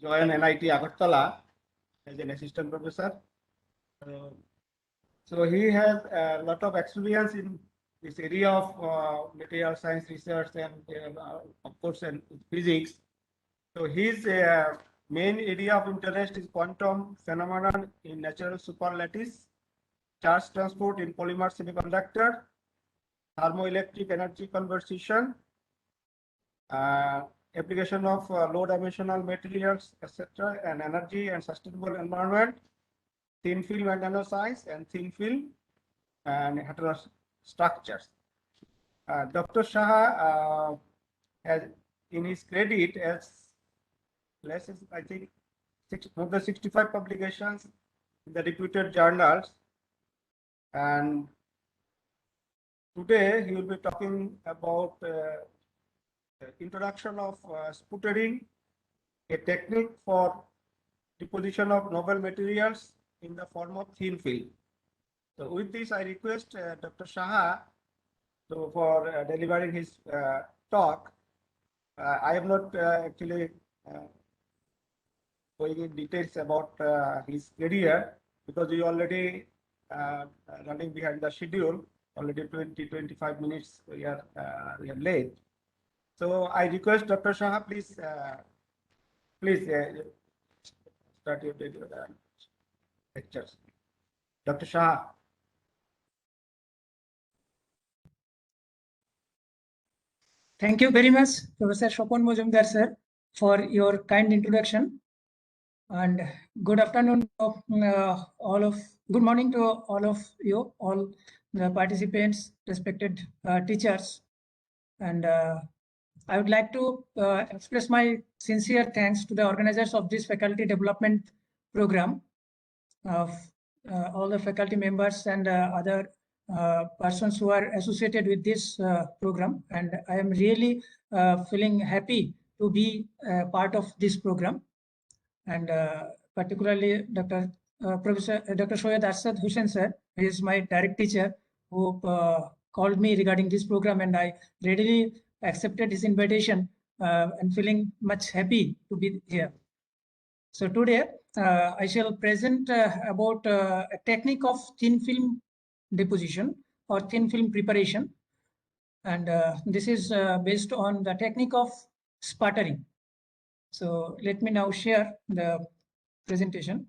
joined NIT Agartala as an assistant professor. So he has a lot of experience in this area of material science research and of course and physics. So his main area of interest is quantum phenomenon in natural superlattice, charge transport in polymer semiconductor, thermoelectric energy conversion, application of low-dimensional materials, etc., and energy and sustainable environment, thin film and nanoscience, and thin film and heterostructures. Dr. Shah has, in his credit, as less as I think more than 65 publications in the reputed journals, and today he will be talking about introduction of sputtering, a technique for deposition of novel materials in the form of thin film. So with this, I request Dr. Shah for delivering his talk. I am not actually going in details about his career because we already running behind the schedule. Already 20-25 minutes we are late. So I request Dr. Shah, please start your lectures. Dr. Shah. Thank you very much, Professor Shopon Mojumdar sir, for your kind introduction. And good afternoon, good morning to all of you, all the participants, respected teachers. And I would like to express my sincere thanks to the organizers of this faculty development program, of all the faculty members and other persons who are associated with this program. And I am really feeling happy to be part of this program. And particularly Professor Dr. Shoyad Asad Hussain sir, he is my direct teacher, who called me regarding this program, and I readily accepted his invitation and feeling much happy to be here. So today I shall present about a technique of thin film deposition or thin film preparation, and this is based on the technique of sputtering. So let me now share the presentation.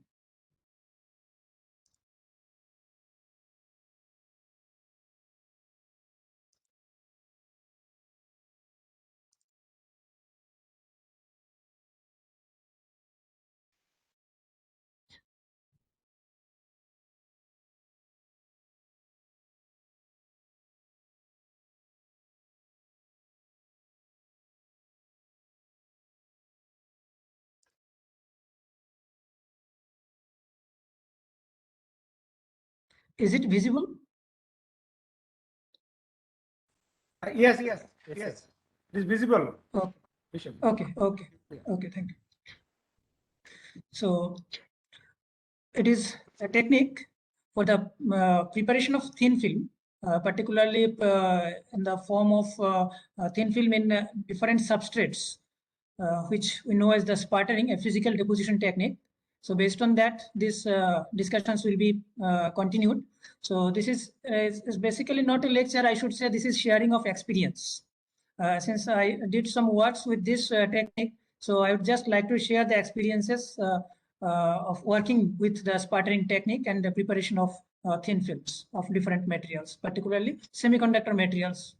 Is it visible? Yes. It is visible. Oh. Okay. Okay. Thank you. So it is a technique for the preparation of thin film, particularly in the form of thin film in different substrates, which we know as the sputtering, a physical deposition technique. So based on that, these discussions will be continued. So this is basically not a lecture, I should say. This is sharing of experience. Since I did some works with this technique, so I would just like to share the experiences of working with the sputtering technique and the preparation of thin films of different materials, particularly semiconductor materials.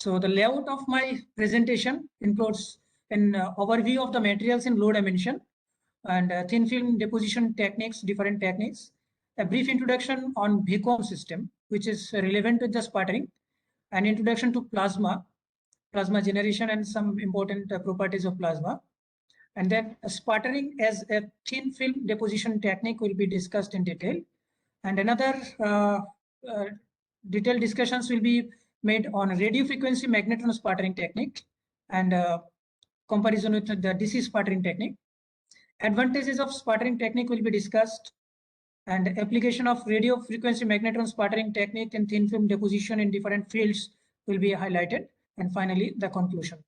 So the layout of my presentation includes an overview of the materials in low dimension and thin film deposition techniques, different techniques, a brief introduction on vacuum system, which is relevant to the sputtering, an introduction to plasma generation and some important properties of plasma. And then sputtering as a thin film deposition technique will be discussed in detail. And another detailed discussions will be made on radio frequency magnetron sputtering technique and comparison with the DC sputtering technique. Advantages of sputtering technique will be discussed, and application of radio frequency magnetron sputtering technique in thin film deposition in different fields will be highlighted. And finally, the conclusion.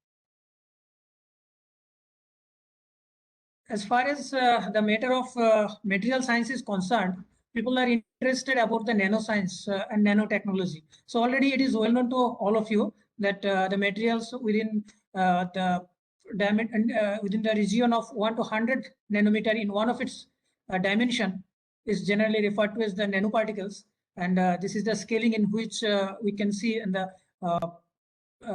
as far as the matter of material science is concerned, people are interested about the nanoscience and nanotechnology. So already it is well known to all of you that the materials within the within the region of 1 to 100 nanometer in one of its dimension is generally referred to as the nanoparticles. And this is the scaling in which we can see in the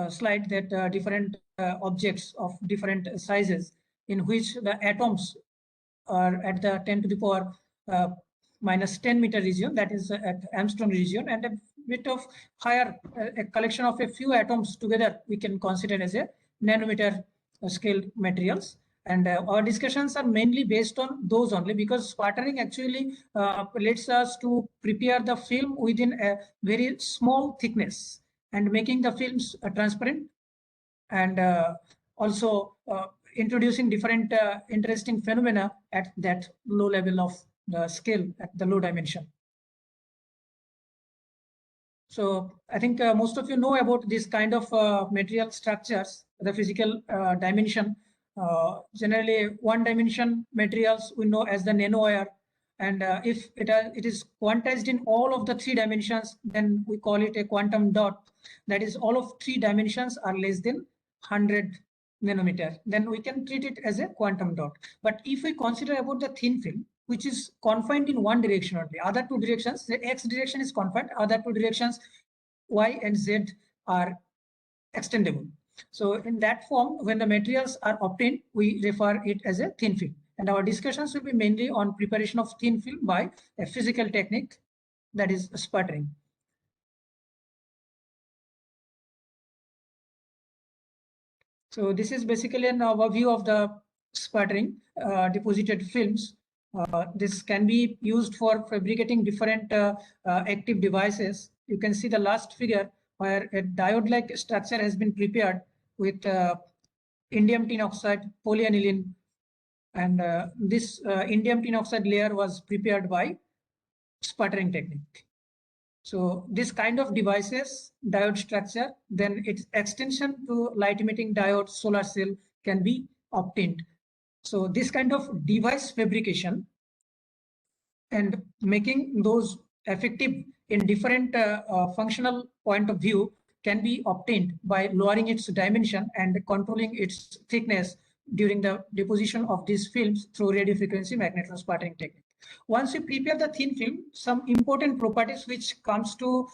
slide that different objects of different sizes in which the atoms are at the 10 to the power minus 10 meter region, that is at Armstrong region, and a bit of higher, a collection of a few atoms together we can consider as a nanometer scale materials. And our discussions are mainly based on those only, because sputtering actually lets us to prepare the film within a very small thickness and making the films transparent, and also introducing different interesting phenomena at that low level of the scale, at the low dimension. So I think most of you know about this kind of material structures, the physical dimension. Generally, one dimension materials we know as the nanowire, and if it is quantized in all of the 3 dimensions, then we call it a quantum dot. That is, all of 3 dimensions are less than 100 nanometer, then we can treat it as a quantum dot. But if we consider about the thin film, which is confined in one direction only, other 2 directions, the x direction is confined, other 2 directions, y and z, are extendable. So in that form, when the materials are obtained, we refer it as a thin film. And our discussions will be mainly on preparation of thin film by a physical technique, that is sputtering. So this is basically an overview of the sputtering deposited films. This can be used for fabricating different active devices. You can see the last figure where a diode-like structure has been prepared with indium tin oxide, polyaniline, and this indium tin oxide layer was prepared by sputtering technique. So this kind of devices, diode structure, then its extension to light emitting diode solar cell can be obtained. So this kind of device fabrication and making those effective in different functional point of view can be obtained by lowering its dimension and controlling its thickness during the deposition of these films through radio frequency magnetron sputtering technique. Once you prepare the thin film, some important properties which comes to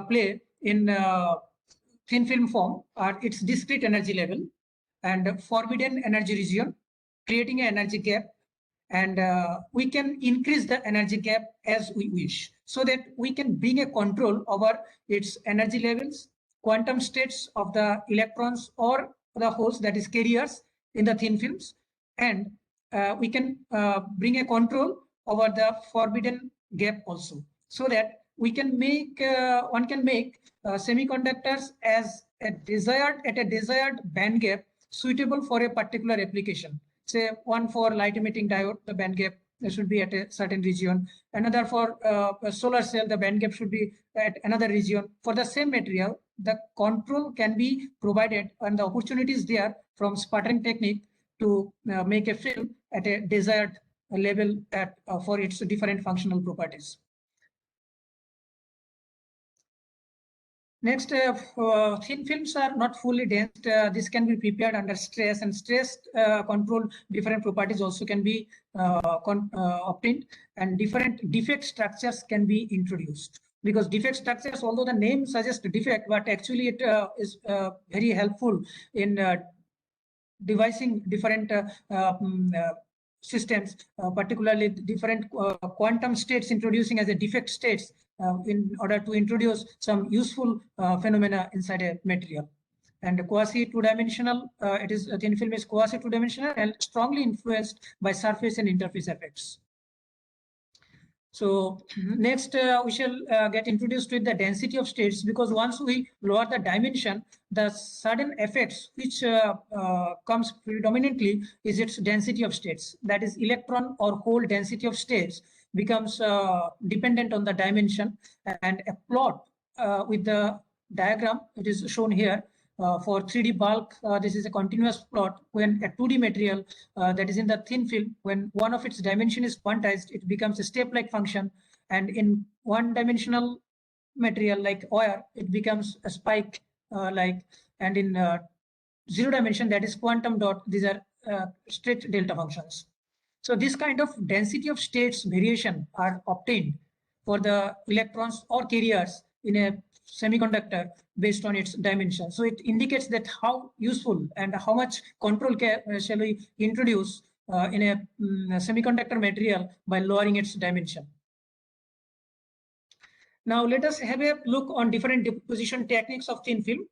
play in thin film form are its discrete energy level and forbidden energy region, creating an energy gap, and we can increase the energy gap as we wish, so that we can bring a control over its energy levels, quantum states of the electrons or the holes, that is carriers, in the thin films, and we can bring a control over the forbidden gap also, so that we can make one can make semiconductors as a desired band gap suitable for a particular application. Say one for light emitting diode, the band gap should be at a certain region. Another for a solar cell, the band gap should be at another region. For the same material, the control can be provided and the opportunity is there from sputtering technique to make a film at a desired level at for its different functional properties. Next, thin films are not fully dense. This can be prepared under stress, and stress control different properties also can be obtained, and different defect structures can be introduced. Because defect structures, although the name suggests defect, but actually it is very helpful in devising different systems, particularly different quantum states, introducing as a defect states in order to introduce some useful phenomena inside a material. And quasi two-dimensional, thin film is quasi two-dimensional and strongly influenced by surface and interface effects. So next we shall get introduced with the density of states, because once we lower the dimension, the sudden effects which comes predominantly is its density of states. That is, electron or hole density of states becomes dependent on the dimension, and a plot with the diagram, it is shown here, For 3D bulk, this is a continuous plot. When a 2D material that is in the thin film, when one of its dimension is quantized, it becomes a step-like function. And in one-dimensional material like wire, it becomes a spike like, and in 0 dimension, that is quantum dot, these are straight delta functions. So this kind of density of states variation are obtained for the electrons or carriers in a semiconductor based on its dimension. So it indicates that how useful and how much control shall we introduce in a semiconductor material by lowering its dimension. Now let us have a look on different deposition techniques of thin film.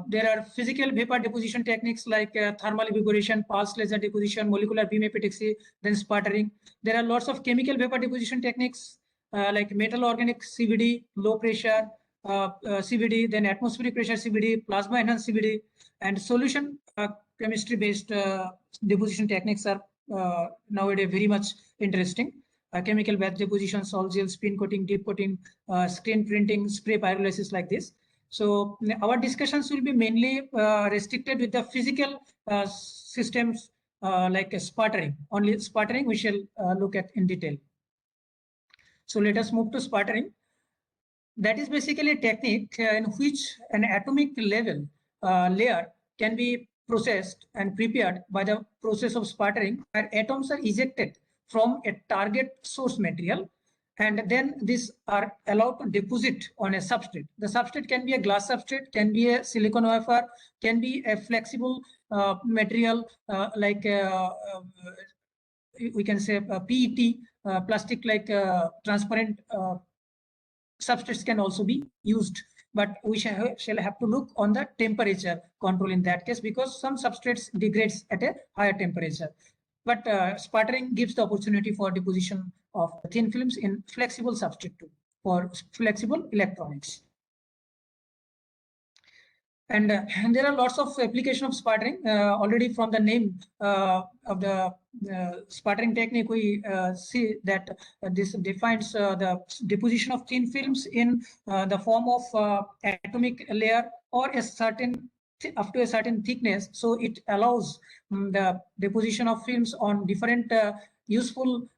There are physical vapor deposition techniques like thermal evaporation, pulse laser deposition, molecular beam epitaxy, then sputtering. There are lots of chemical vapor deposition techniques like metal organic CVD, low pressure CVD, then atmospheric pressure CVD, plasma enhanced CVD, and solution chemistry based deposition techniques are nowadays very much interesting. Chemical batch deposition, sol gel, spin coating, deep coating, screen printing, spray pyrolysis, like this. So our discussions will be mainly restricted with the physical systems like sputtering. Only sputtering we shall look at in detail. So let us move to sputtering. That is basically a technique in which an atomic level layer can be processed and prepared by the process of sputtering, where atoms are ejected from a target source material, and then these are allowed to deposit on a substrate. The substrate can be a glass substrate, can be a silicon wafer, can be a flexible material like we can say PET, plastic like transparent substrates can also be used. But we shall have to look on the temperature control in that case, because some substrates degrades at a higher temperature. But sputtering gives the opportunity for deposition of thin films in flexible substrate too, for flexible electronics. And there are lots of application of sputtering. Already from the name of the sputtering technique, we see that this defines the deposition of thin films in the form of atomic layer or a certain up to a certain thickness. So it allows the deposition of films on different useful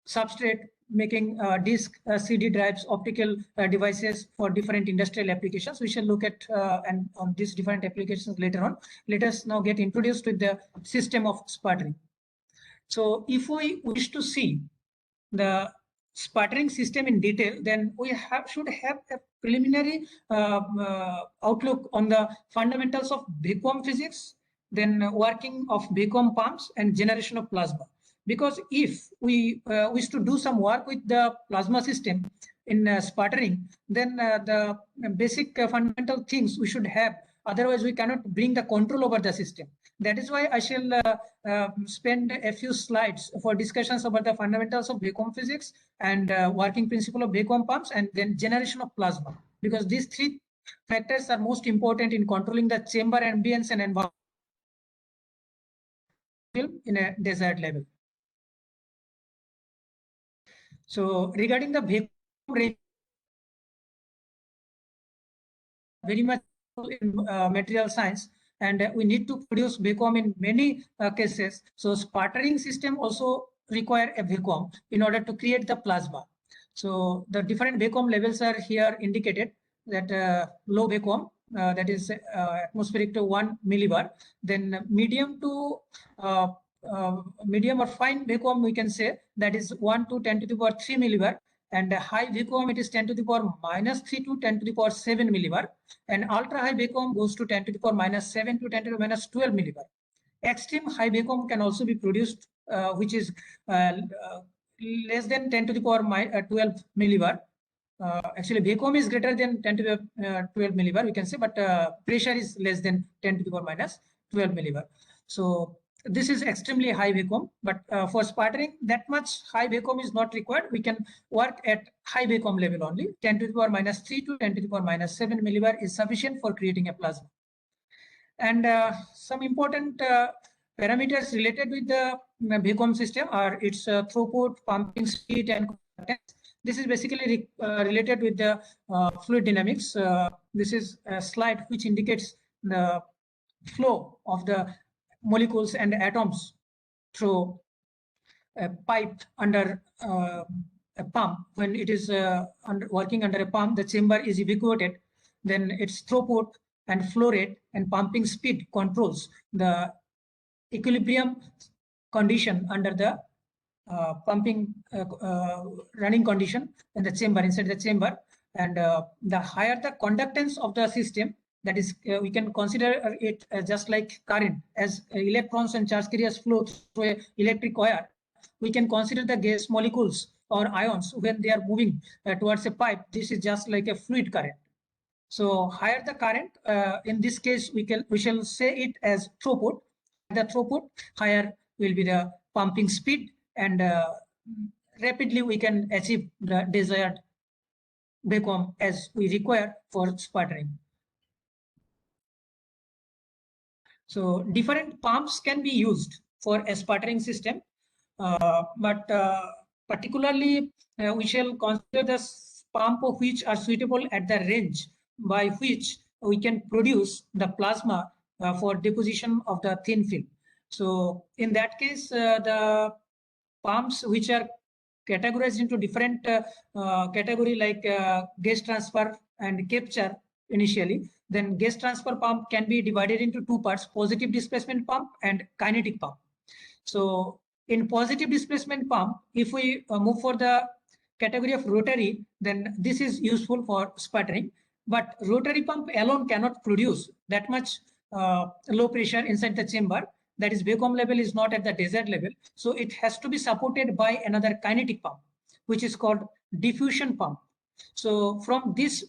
substrate, making disk, CD drives, optical devices for different industrial applications. We shall look at and on these different applications later on. Let us now get introduced with the system of sputtering. So if we wish to see the sputtering system in detail, then we should have a preliminary outlook on the fundamentals of vacuum physics, then working of vacuum pumps and generation of plasma. Because if we wish to do some work with the plasma system in sputtering, then the basic fundamental things we should have. Otherwise, we cannot bring the control over the system. That is why I shall spend a few slides for discussions about the fundamentals of vacuum physics and working principle of vacuum pumps, and then generation of plasma. Because these three factors are most important in controlling the chamber ambience and environment in a desired level. So regarding the vacuum range, very much in material science, and we need to produce vacuum in many cases. So sputtering system also require a vacuum in order to create the plasma. So the different vacuum levels are here indicated. That low vacuum, that is atmospheric to 1 millibar, then medium to medium or fine vacuum, we can say that is 1 to 10 to the power 3 millibar, and high vacuum, it is 10 to the power -3 to 10 to the power 7 millibar, and ultra high vacuum goes to 10 to the power -7 to 10 to the power -12 millibar. Extreme high vacuum can also be produced, which is less than 10 to the power 12 millibar. Actually, vacuum is greater than 10 to the 12 millibar, we can say, but pressure is less than 10 to the power -12 millibar. So this is extremely high vacuum, but for sputtering, that much high vacuum is not required. We can work at high vacuum level only. 10 to the power -3 to 10 to the power -7 millibar is sufficient for creating a plasma. And some important parameters related with the vacuum system are its throughput, pumping speed, and conductance. This is basically related with the fluid dynamics. This is a slide which indicates the flow of the molecules and atoms through a pipe under a pump. When it is working under a pump, the chamber is evacuated, then its throughput and flow rate and pumping speed controls the equilibrium condition under the running condition in the chamber, inside the chamber. And the higher the conductance of the system, that is, we can consider it just like current, as electrons and charge carriers flow through an electric wire. We can consider the gas molecules or ions when they are moving towards a pipe. This is just like a fluid current. So higher the current, in this case, we shall say it as throughput. The throughput, higher will be the pumping speed, and rapidly we can achieve the desired vacuum as we require for sputtering. So different pumps can be used for a sputtering system, but particularly we shall consider the pump of which are suitable at the range by which we can produce the plasma for deposition of the thin film. So in that case, the pumps which are categorized into different category like gas transfer and capture initially. Then gas transfer pump can be divided into two parts: positive displacement pump and kinetic pump. So in positive displacement pump, if we move for the category of rotary, then this is useful for sputtering. But rotary pump alone cannot produce that much low pressure inside the chamber. That is, vacuum level is not at the desired level. So it has to be supported by another kinetic pump, which is called diffusion pump. So from this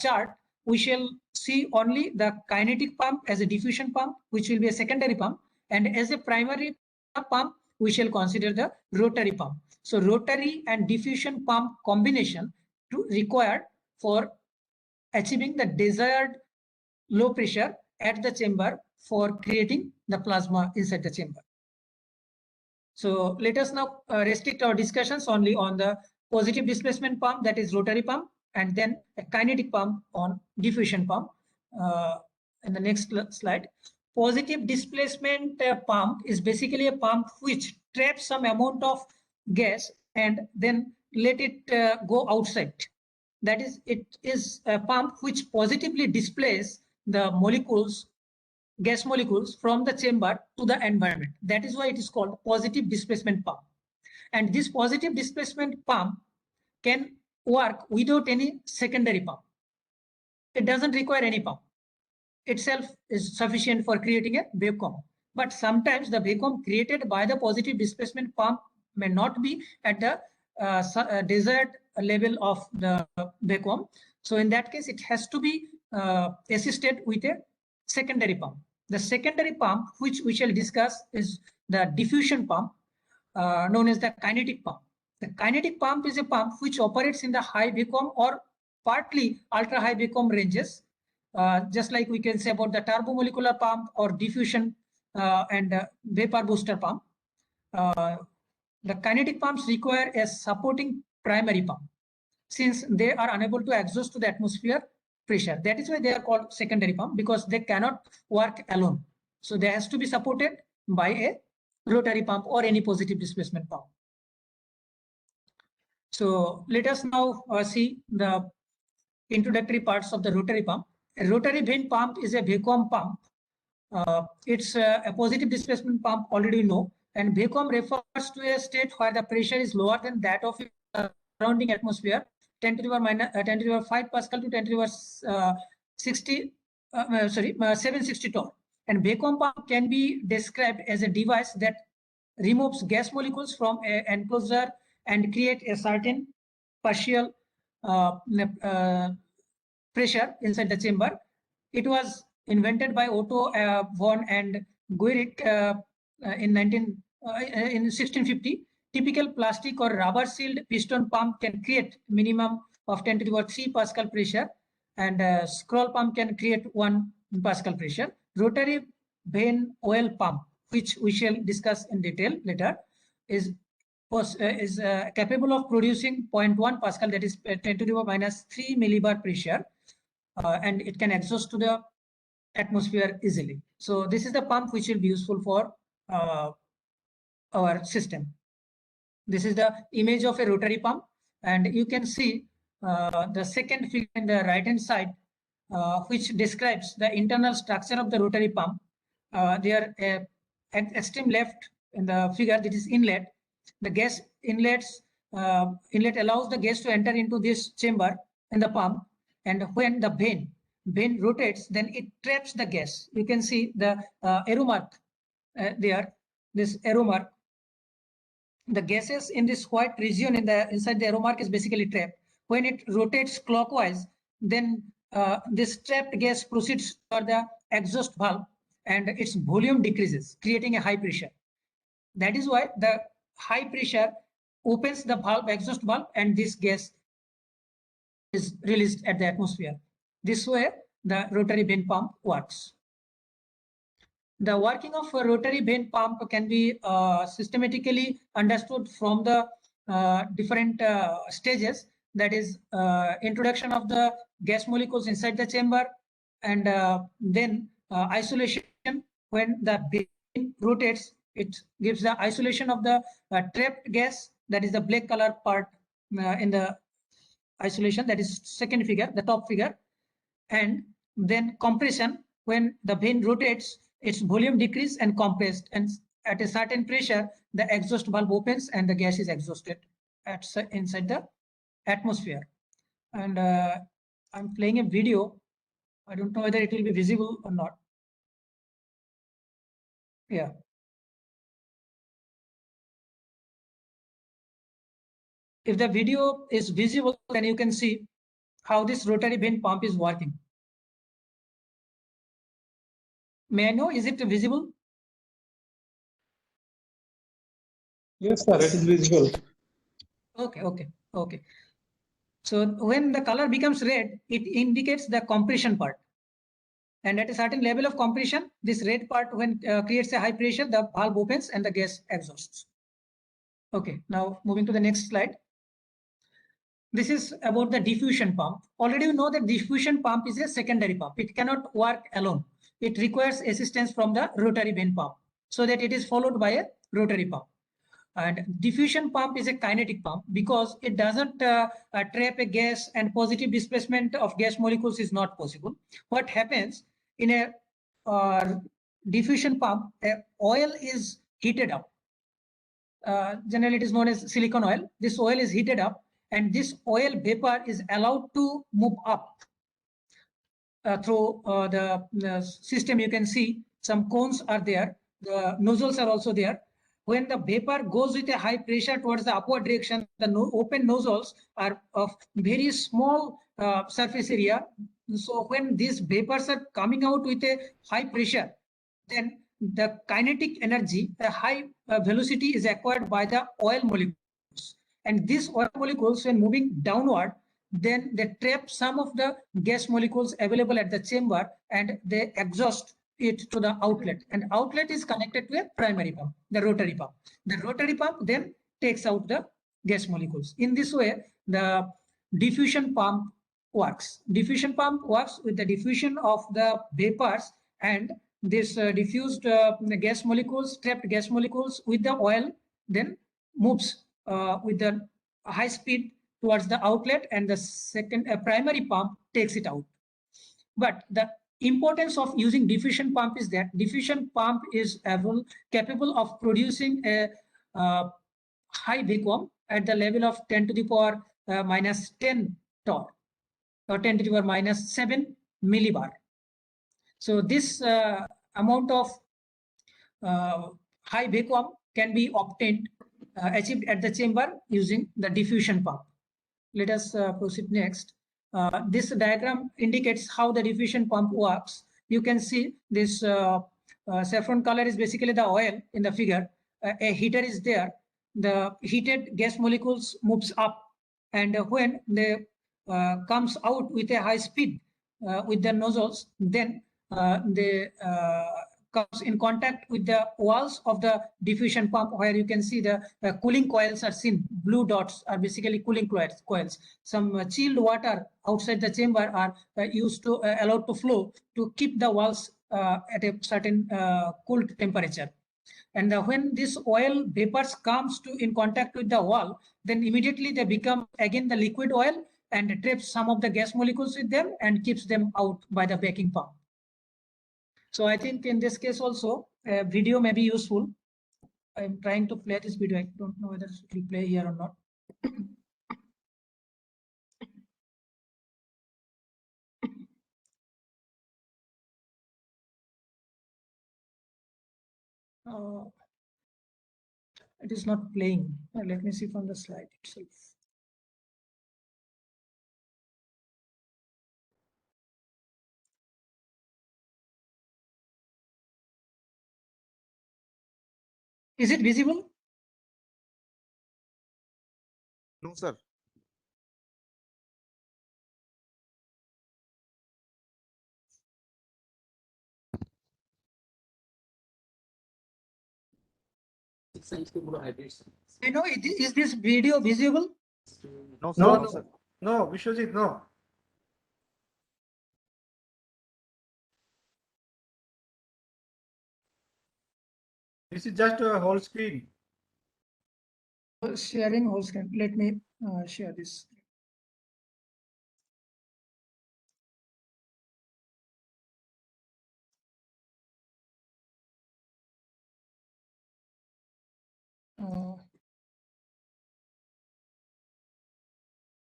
chart, we shall see only the kinetic pump as a diffusion pump, which will be a secondary pump. And as a primary pump, we shall consider the rotary pump. So rotary and diffusion pump combination required for achieving the desired low pressure at the chamber for creating the plasma inside the chamber. So let us now restrict our discussions only on the positive displacement pump, that is rotary pump, and then a kinetic pump on diffusion pump. In the next slide, positive displacement pump is basically a pump which traps some amount of gas and then let it go outside. That is, it is a pump which positively displaces the molecules, gas molecules, from the chamber to the environment. That is why it is called positive displacement pump. And this positive displacement pump can work without any secondary pump. It doesn't require any pump. Itself is sufficient for creating a vacuum. But sometimes the vacuum created by the positive displacement pump may not be at the desired level of the vacuum. So in that case, it has to be assisted with a secondary pump. The secondary pump, which we shall discuss, is the diffusion pump, known as the kinetic pump. The kinetic pump is a pump which operates in the high vacuum or partly ultra high vacuum ranges, just like we can say about the turbomolecular pump or diffusion and vapor booster pump. The kinetic pumps require a supporting primary pump, since they are unable to exhaust to the atmosphere pressure. That is why they are called secondary pump, because they cannot work alone. So they has to be supported by a rotary pump or any positive displacement pump. So let us now see the introductory parts of the rotary pump. A rotary vane pump is a vacuum pump. It's a positive displacement pump, already we know. And vacuum refers to a state where the pressure is lower than that of the surrounding atmosphere, 10 to the power 5 Pascal to 10 to the power 760 torr. And vacuum pump can be described as a device that removes gas molecules from an enclosure and create a certain partial pressure inside the chamber. It was invented by Otto von and Guericke in 1650. Typical plastic or rubber sealed piston pump can create minimum of 10 to the power 3 Pascal pressure, and scroll pump can create 1 Pascal pressure. Rotary vane oil pump, which we shall discuss in detail later, is is capable of producing 0.1 Pascal, that is 10 to the power minus 3 millibar pressure, and it can exhaust to the atmosphere easily. So this is the pump which will be useful for our system. This is the image of a rotary pump, and you can see the second figure in the right hand side, which describes the internal structure of the rotary pump. There at extreme left in the figure, that is inlet. The gas inlet allows the gas to enter into this chamber in the pump, and when the vane rotates, then it traps the gas. You can see the arrow mark there, this arrow mark. The gases in this white region inside the arrow mark is basically trapped. When it rotates clockwise, then this trapped gas proceeds for the exhaust valve and its volume decreases, creating a high pressure. That is why the high pressure opens the valve, exhaust valve, and this gas is released at the atmosphere. This way, the rotary vane pump works. The working of a rotary vane pump can be systematically understood from the different stages. That is introduction of the gas molecules inside the chamber, and then isolation. When the vane rotates, it gives the isolation of the trapped gas, that is the black color part in the isolation, that is second figure, the top figure. And then compression. When the vane rotates, its volume decreases and compressed, and at a certain pressure, the exhaust valve opens and the gas is exhausted inside the atmosphere. And I'm playing a video. I don't know whether it will be visible or not. Yeah. If the video is visible, then you can see how this rotary vane pump is working. May I know, is it visible? Yes, sir, it is visible. Okay. So when the color becomes red, it indicates the compression part. And at a certain level of compression, this red part, when creates a high pressure, the valve opens and the gas exhausts. Okay, now moving to the next slide. This is about the diffusion pump. Already you know that diffusion pump is a secondary pump. It cannot work alone. It requires assistance from the rotary vane pump, so that it is followed by a rotary pump. And diffusion pump is a kinetic pump because it doesn't trap a gas, and positive displacement of gas molecules is not possible. What happens in a diffusion pump, oil is heated up. Generally, it is known as silicon oil. This oil is heated up, and this oil vapor is allowed to move up through the system. You can see some cones are there. The nozzles are also there. When the vapor goes with a high pressure towards the upward direction, the open nozzles are of very small surface area. So when these vapors are coming out with a high pressure, then the kinetic energy, the high velocity is acquired by the oil molecules. And these oil molecules, when moving downward, then they trap some of the gas molecules available at the chamber, and they exhaust it to the outlet, and outlet is connected to a primary pump, the rotary pump. The rotary pump then takes out the gas molecules. In this way, the diffusion pump works. Diffusion pump works with the diffusion of the vapors, and this diffused gas molecules, trapped gas molecules with the oil, then moves with the high speed towards the outlet, and the second primary pump takes it out. But the importance of using diffusion pump is that diffusion pump is capable of producing a high vacuum at the level of 10 to the power minus 10 torr, or 10 to the power minus 7 millibar. So this amount of high vacuum can be obtained, achieved at the chamber using the diffusion pump. Let us proceed next. This diagram indicates how the diffusion pump works. You can see this saffron color is basically the oil in the figure. A heater is there. The heated gas molecules moves up, and when they comes out with a high speed with the nozzles, then they comes in contact with the walls of the diffusion pump, where you can see the cooling coils are seen. Blue dots are basically cooling coils. Some chilled water outside the chamber are used to allowed to flow to keep the walls at a certain cooled temperature. And when this oil vapors comes to in contact with the wall, then immediately they become again the liquid oil and traps some of the gas molecules with them and keeps them out by the vacuum pump. So I think in this case also, video may be useful. I'm trying to play this video. I don't know whether it will play here or not. It is not playing. Let me see from the slide itself. Is it visible? No, sir. I know, is this video visible? No, sir. No, No, no, sir. no, Vishwajit, no. This is just a whole screen. Sharing whole screen. Let me share this.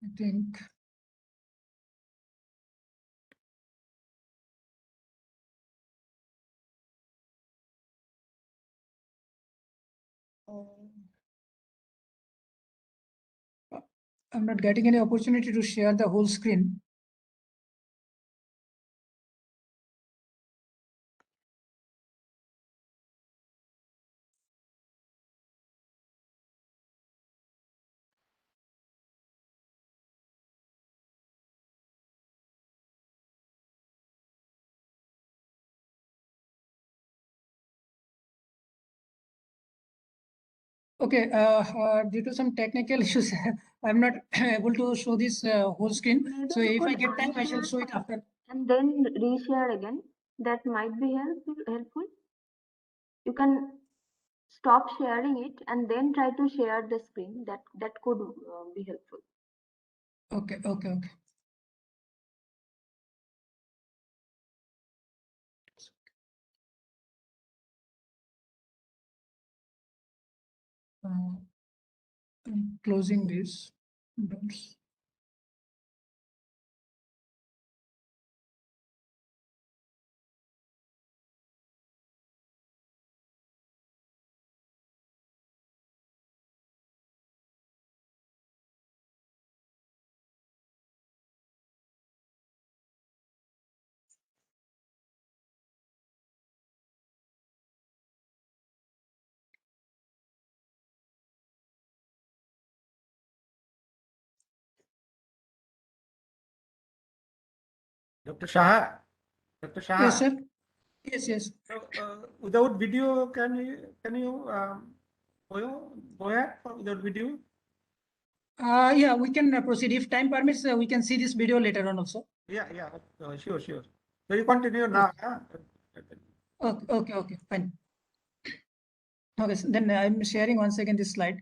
I think I'm not getting any opportunity to share the whole screen. Okay, due to some technical issues, I'm not able to show this whole screen. Maybe So you if I could get time, I shall unshare show it after. and then reshare again. That might be helpful. You can stop sharing it and then try to share the screen. That could be helpful. Okay. I'm closing this. Dr. Shah. Dr. Shah. Yes, sir. Yes. Without video, can you go ahead without video? Yeah, we can proceed. If time permits, we can see this video later on also. Yeah, sure. So you continue now. Huh? Okay, fine. Okay, so then I'm sharing once again this slide.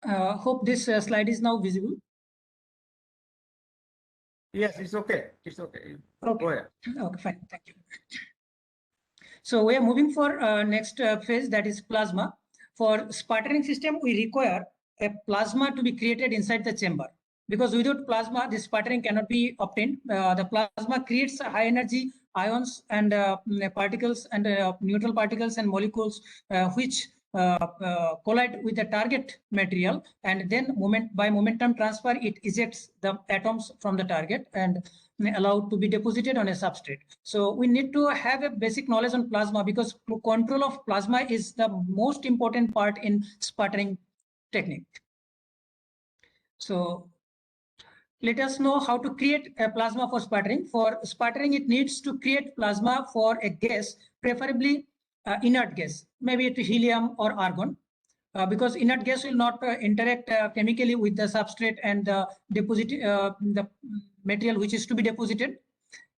Hope this slide is now visible. Yes, it's okay. It's okay. Okay. Go ahead. Okay, fine. Thank you. So we are moving for next phase, that is plasma. For sputtering system, we require a plasma to be created inside the chamber, because without plasma, the sputtering cannot be obtained. The plasma creates high energy ions and particles and neutral particles and molecules, which collide with the target material, and then by momentum transfer it ejects the atoms from the target and allowed to be deposited on a substrate. So we need to have a basic knowledge on plasma, because control of plasma is the most important part in sputtering technique. So let us know how to create a plasma for sputtering. For sputtering, it needs to create plasma for a gas, preferably inert gas, maybe it helium or argon, because inert gas will not interact chemically with the substrate and the the material which is to be deposited.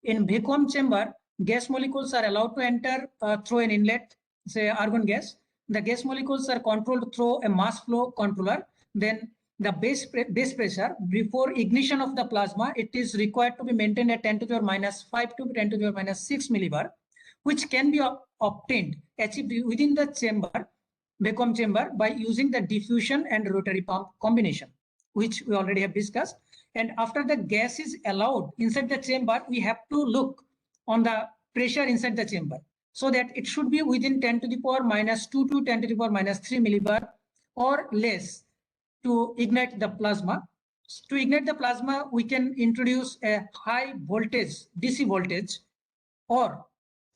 In vacuum chamber, gas molecules are allowed to enter through an inlet, say argon gas. The gas molecules are controlled through a mass flow controller. Then the base pressure before ignition of the plasma, it is required to be maintained at 10 to the power minus 5 to 10 to the power minus 6 millibar, which can be achieved within the chamber, vacuum chamber, by using the diffusion and rotary pump combination, which we already have discussed. And after the gas is allowed inside the chamber, we have to look on the pressure inside the chamber, so that it should be within 10 to the power minus 2 to 10 to the power minus 3 millibar or less to ignite the plasma. To ignite the plasma, we can introduce a high voltage, DC voltage, or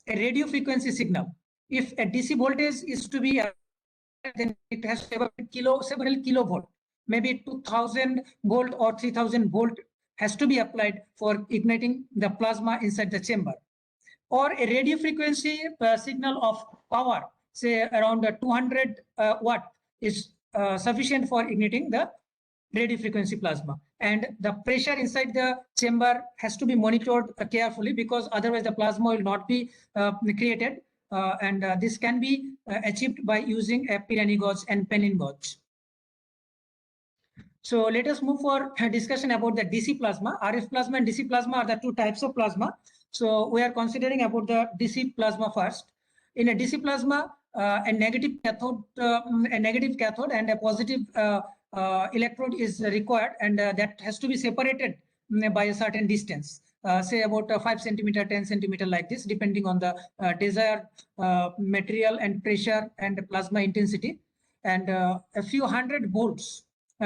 a radio frequency signal. If a DC voltage is to be, then it has several kilovolt, maybe 2000 volt or 3000 volt has to be applied for igniting the plasma inside the chamber. Or a radio frequency signal of power, say around 200 watt, is sufficient for igniting the radio frequency plasma. And the pressure inside the chamber has to be monitored carefully, because otherwise the plasma will not be created. And this can be achieved by using a Pirani gauge and Penin gauge. So let us move for a discussion about the DC plasma. RF plasma and DC plasma are the two types of plasma. So we are considering about the DC plasma first. In a DC plasma, a negative cathode and a positive electrode is required, and that has to be separated by a certain distance, say about 5 centimeter, 10 centimeter, like this, depending on the desired material and pressure and plasma intensity. And a few hundred volts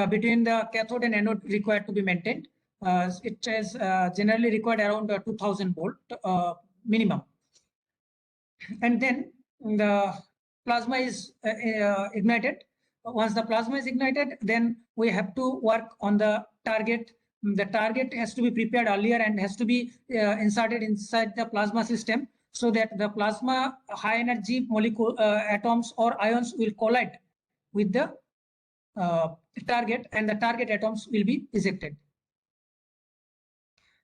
between the cathode and anode required to be maintained. It is generally required around 2000 volt minimum. And then the plasma is ignited. Once the plasma is ignited, then we have to work on the target. The target has to be prepared earlier and has to be inserted inside the plasma system, so that the plasma high energy molecule atoms or ions will collide with the target, and the target atoms will be ejected.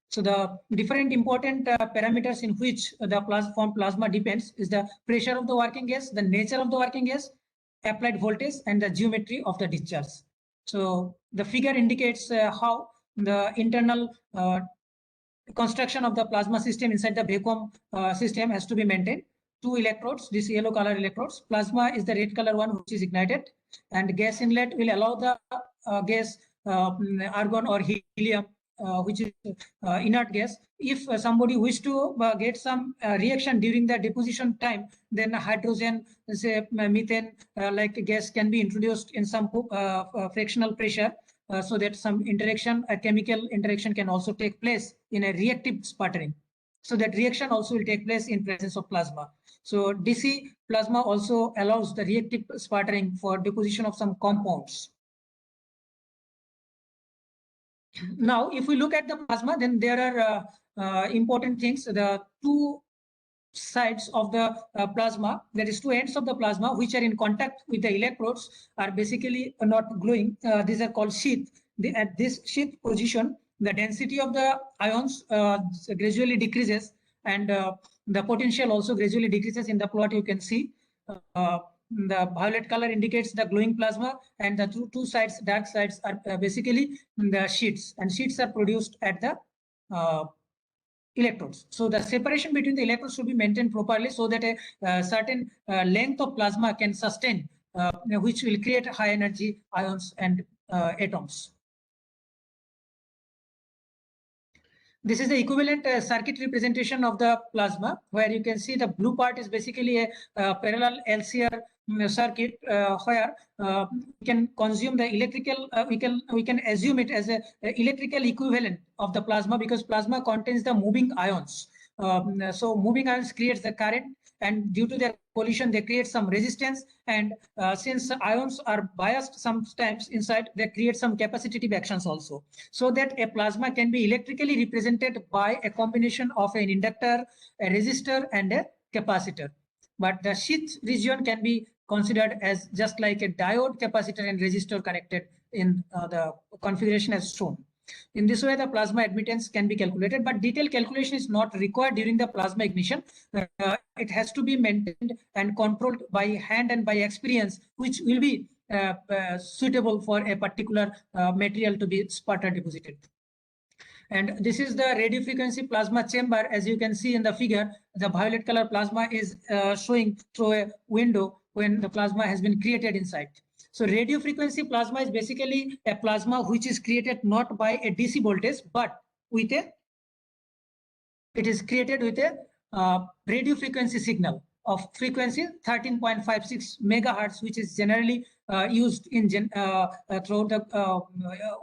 So the different important parameters in which the plasma depends is the pressure of the working gas, the nature of the working gas, applied voltage, and the geometry of the discharge. So the figure indicates how the internal construction of the plasma system inside the vacuum system has to be maintained. 2 electrodes, these yellow color electrodes. Plasma is the red color one, which is ignited, and gas inlet will allow the gas argon or helium, which is inert gas. If somebody wish to get some reaction during the deposition time, then hydrogen, say methane, like gas can be introduced in some fractional pressure, so that some interaction, a chemical interaction, can also take place in a reactive sputtering. So that reaction also will take place in presence of plasma. So DC plasma also allows the reactive sputtering for deposition of some compounds. Now, if we look at the plasma, then there are important things. The two sides of the plasma, there is two ends of the plasma which are in contact with the electrodes, are basically not glowing. These are called sheath. At this sheath position, the density of the ions gradually decreases, and the potential also gradually decreases. In the plot you can see the violet color indicates the glowing plasma, and the two sides, dark sides, are basically the sheets, and sheets are produced at the electrodes. So the separation between the electrodes should be maintained properly, so that a certain length of plasma can sustain, which will create high energy ions and atoms. This is the equivalent circuit representation of the plasma, where you can see the blue part is basically a parallel LCR circuit where we can consume the electrical. We can assume it as a electrical equivalent of the plasma, because plasma contains the moving ions. So moving ions creates the current, and due to their collision they create some resistance, and since ions are biased sometimes inside, they create some capacitive actions also, so that a plasma can be electrically represented by a combination of an inductor, a resistor, and a capacitor. But the sheath region can be considered as just like a diode, capacitor, and resistor connected in the configuration as shown. In this way, the plasma admittance can be calculated, but detailed calculation is not required during the plasma ignition. It has to be maintained and controlled by hand and by experience, which will be suitable for a particular material to be sputter deposited. And this is the radio frequency plasma chamber. As you can see in the figure, the violet color plasma is showing through a window when the plasma has been created inside. So radio frequency plasma is basically a plasma which is created not by a DC voltage, but with it is created with a radio frequency signal of frequency 13.56 megahertz, which is generally used in throughout the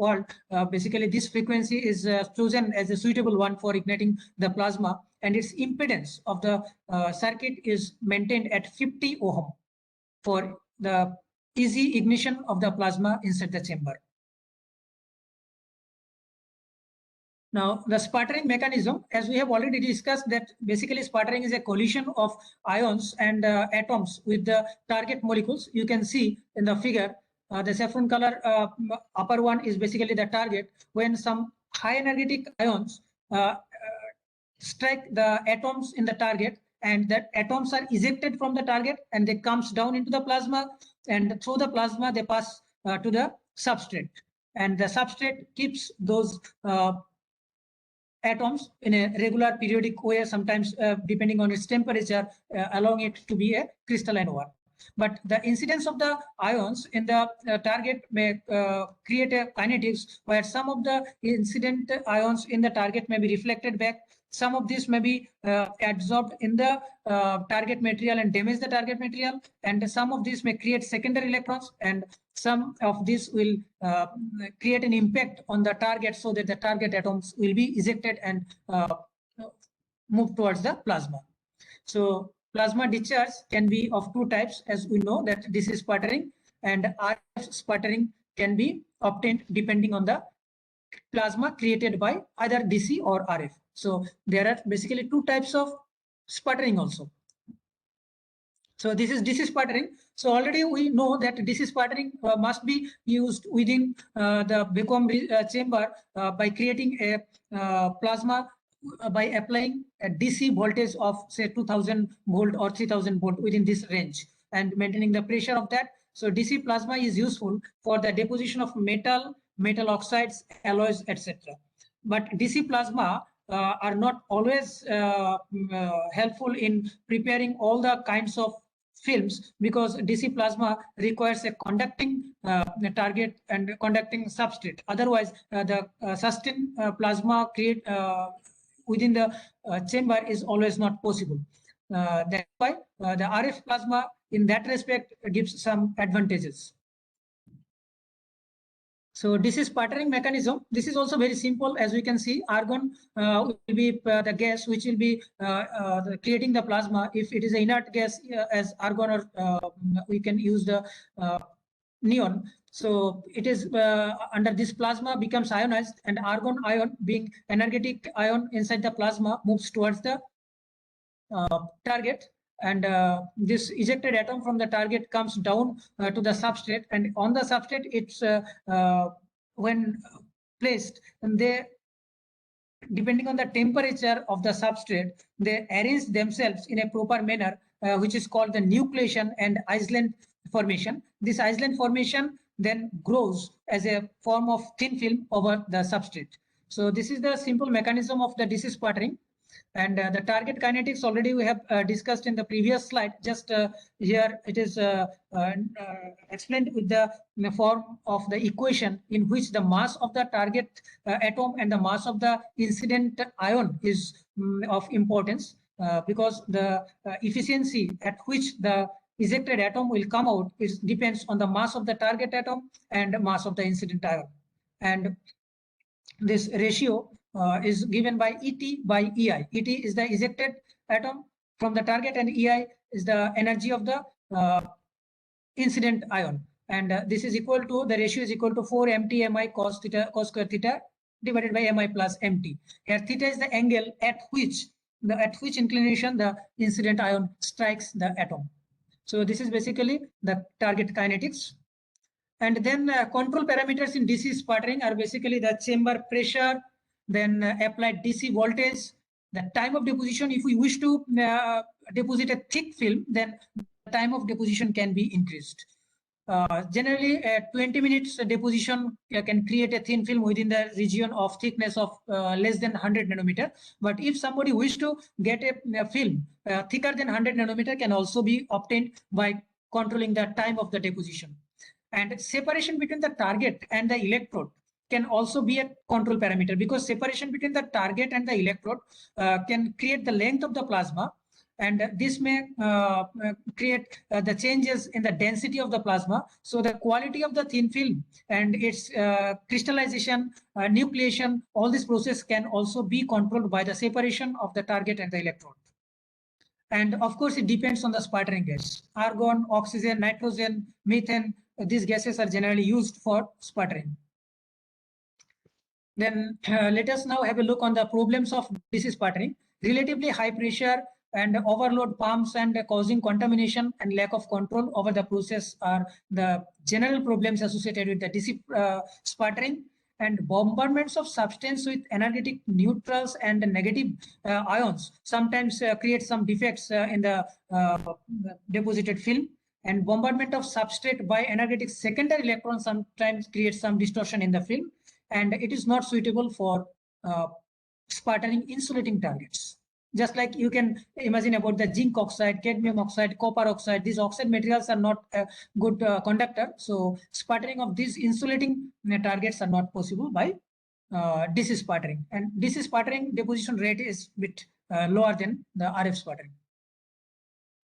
world. Basically, this frequency is chosen as a suitable one for igniting the plasma, and its impedance of the circuit is maintained at 50 ohm for the easy ignition of the plasma inside the chamber. Now, the sputtering mechanism, as we have already discussed, that basically sputtering is a collision of ions and atoms with the target molecules. You can see in the figure, the saffron color upper one is basically the target. When some high energetic ions strike the atoms in the target, and that atoms are ejected from the target and they comes down into the plasma, and through the plasma they pass to the substrate, and the substrate keeps those atoms in a regular periodic way, sometimes depending on its temperature, allowing it to be a crystalline one. But the incidence of the ions in the target may create a kinetics where some of the incident ions in the target may be reflected back. Some of this may be absorbed in the target material and damage the target material, and some of these may create secondary electrons, and some of this will create an impact on the target, so that the target atoms will be ejected and move towards the plasma. So plasma discharge can be of two types, as we know that this is sputtering, and RF sputtering can be obtained depending on the plasma created by either DC or RF. So there are basically two types of sputtering also. So this is DC sputtering. So already we know that DC sputtering must be used within the vacuum chamber by creating a plasma by applying a DC voltage of say 2000 volt or 3000 volt within this range, and maintaining the pressure of that. So DC plasma is useful for the deposition of metal, metal oxides, alloys, etc. But DC plasma are not always helpful in preparing all the kinds of films, because DC plasma requires a conducting target and conducting substrate. Otherwise, the sustained plasma create within the chamber is always not possible. That's why the RF plasma in that respect gives some advantages. So this is sputtering mechanism. This is also very simple. As we can see, argon will be the gas which will be creating the plasma. If it is an inert gas as argon, or we can use the neon. So it is under this plasma becomes ionized, and argon ion, being energetic ion inside the plasma, moves towards the target, and this ejected atom from the target comes down to the substrate, and on the substrate it's when placed, and they, depending on the temperature of the substrate, they arrange themselves in a proper manner, which is called the nucleation and island formation. This island formation then grows as a form of thin film over the substrate. So this is the simple mechanism of the DC sputtering. And the target kinetics already we have discussed in the previous slide. Just here it is explained with the form of the equation in which the mass of the target atom and the mass of the incident ion is of importance, because the efficiency at which the ejected atom will come out depends on the mass of the target atom and mass of the incident ion. And this ratio is given by ET by EI. ET is the ejected atom from the target, and EI is the energy of the incident ion. And this is equal to, the ratio is equal to 4 mt mi cos square theta divided by mi plus mt. Here theta is the angle at which inclination the incident ion strikes the atom. So this is basically the target kinetics. And then control parameters in DC sputtering are basically the chamber pressure, then applied DC voltage, the time of deposition. If we wish to deposit a thick film, then the time of deposition can be increased. Generally, 20 minutes deposition can create a thin film within the region of thickness of less than 100 nanometer. But if somebody wish to get a film thicker than 100 nanometer, can also be obtained by controlling the time of the deposition. And separation between the target and the electrode can also be a control parameter, because separation between the target and the electrode can create the length of the plasma, and this may create the changes in the density of the plasma. So the quality of the thin film and its crystallization, nucleation, all this process can also be controlled by the separation of the target and the electrode. And of course, it depends on the sputtering gas. Argon, oxygen, nitrogen, methane, these gases are generally used for sputtering. Then let us now have a look on the problems of DC sputtering. Relatively high pressure and overload pumps and causing contamination and lack of control over the process are the general problems associated with the DC sputtering. And bombardments of substance with energetic neutrals and negative ions sometimes create some defects in the deposited film. And bombardment of substrate by energetic secondary electrons sometimes creates some distortion in the film, and it is not suitable for sputtering insulating targets. Just like you can imagine about the zinc oxide, cadmium oxide, copper oxide, these oxide materials are not a good conductor. So sputtering of these insulating targets are not possible by DC sputtering. And DC sputtering deposition rate is a bit lower than the RF sputtering.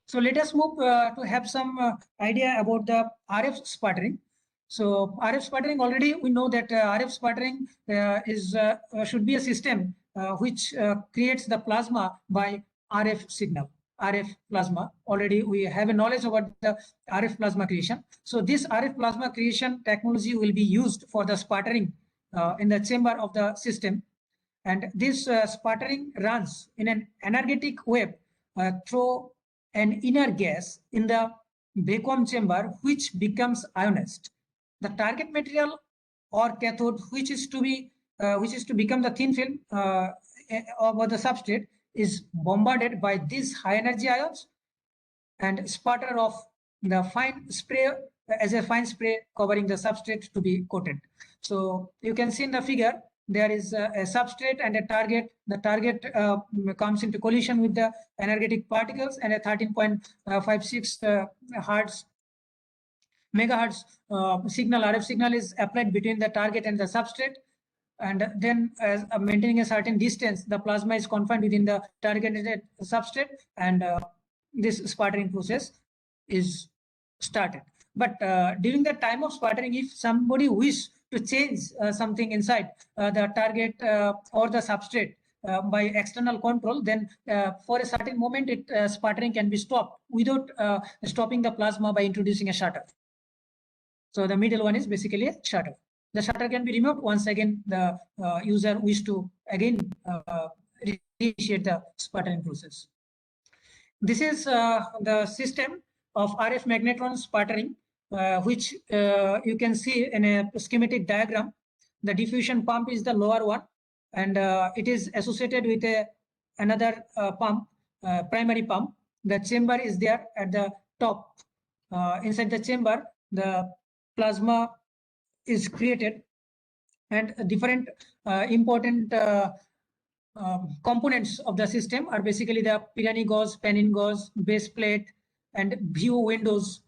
So let us move to have some idea about the RF sputtering. So RF sputtering, already we know that RF sputtering should be a system which creates the plasma by RF signal, RF plasma. Already we have a knowledge about the RF plasma creation. So this RF plasma creation technology will be used for the sputtering in the chamber of the system. And this sputtering runs in an energetic wave through an inner gas in the vacuum chamber, which becomes ionized. The target material or cathode, which is to become the thin film over the substrate, is bombarded by these high energy ions and sputter of the fine spray as a fine spray covering the substrate to be coated. So you can see in the figure, there is a substrate and a target. The target comes into collision with the energetic particles, and a 13.56 megahertz signal, RF signal, is applied between the target and the substrate. And then, as maintaining a certain distance, the plasma is confined within the targeted substrate, and this sputtering process is started. But during the time of sputtering, if somebody wishes to change something inside the target or the substrate by external control, then for a certain moment, sputtering can be stopped without stopping the plasma by introducing a shutter. So the middle one is basically a shutter. The shutter can be removed once again the user wishes to again initiate the sputtering process. This is the system of RF magnetron sputtering, which you can see in a schematic diagram. The diffusion pump is the lower one, and it is associated with another pump, primary pump. The chamber is there at the top. Inside the chamber, the plasma is created, and different important components of the system are basically the Pirani gauze, Panin gauze, base plate, and view windows.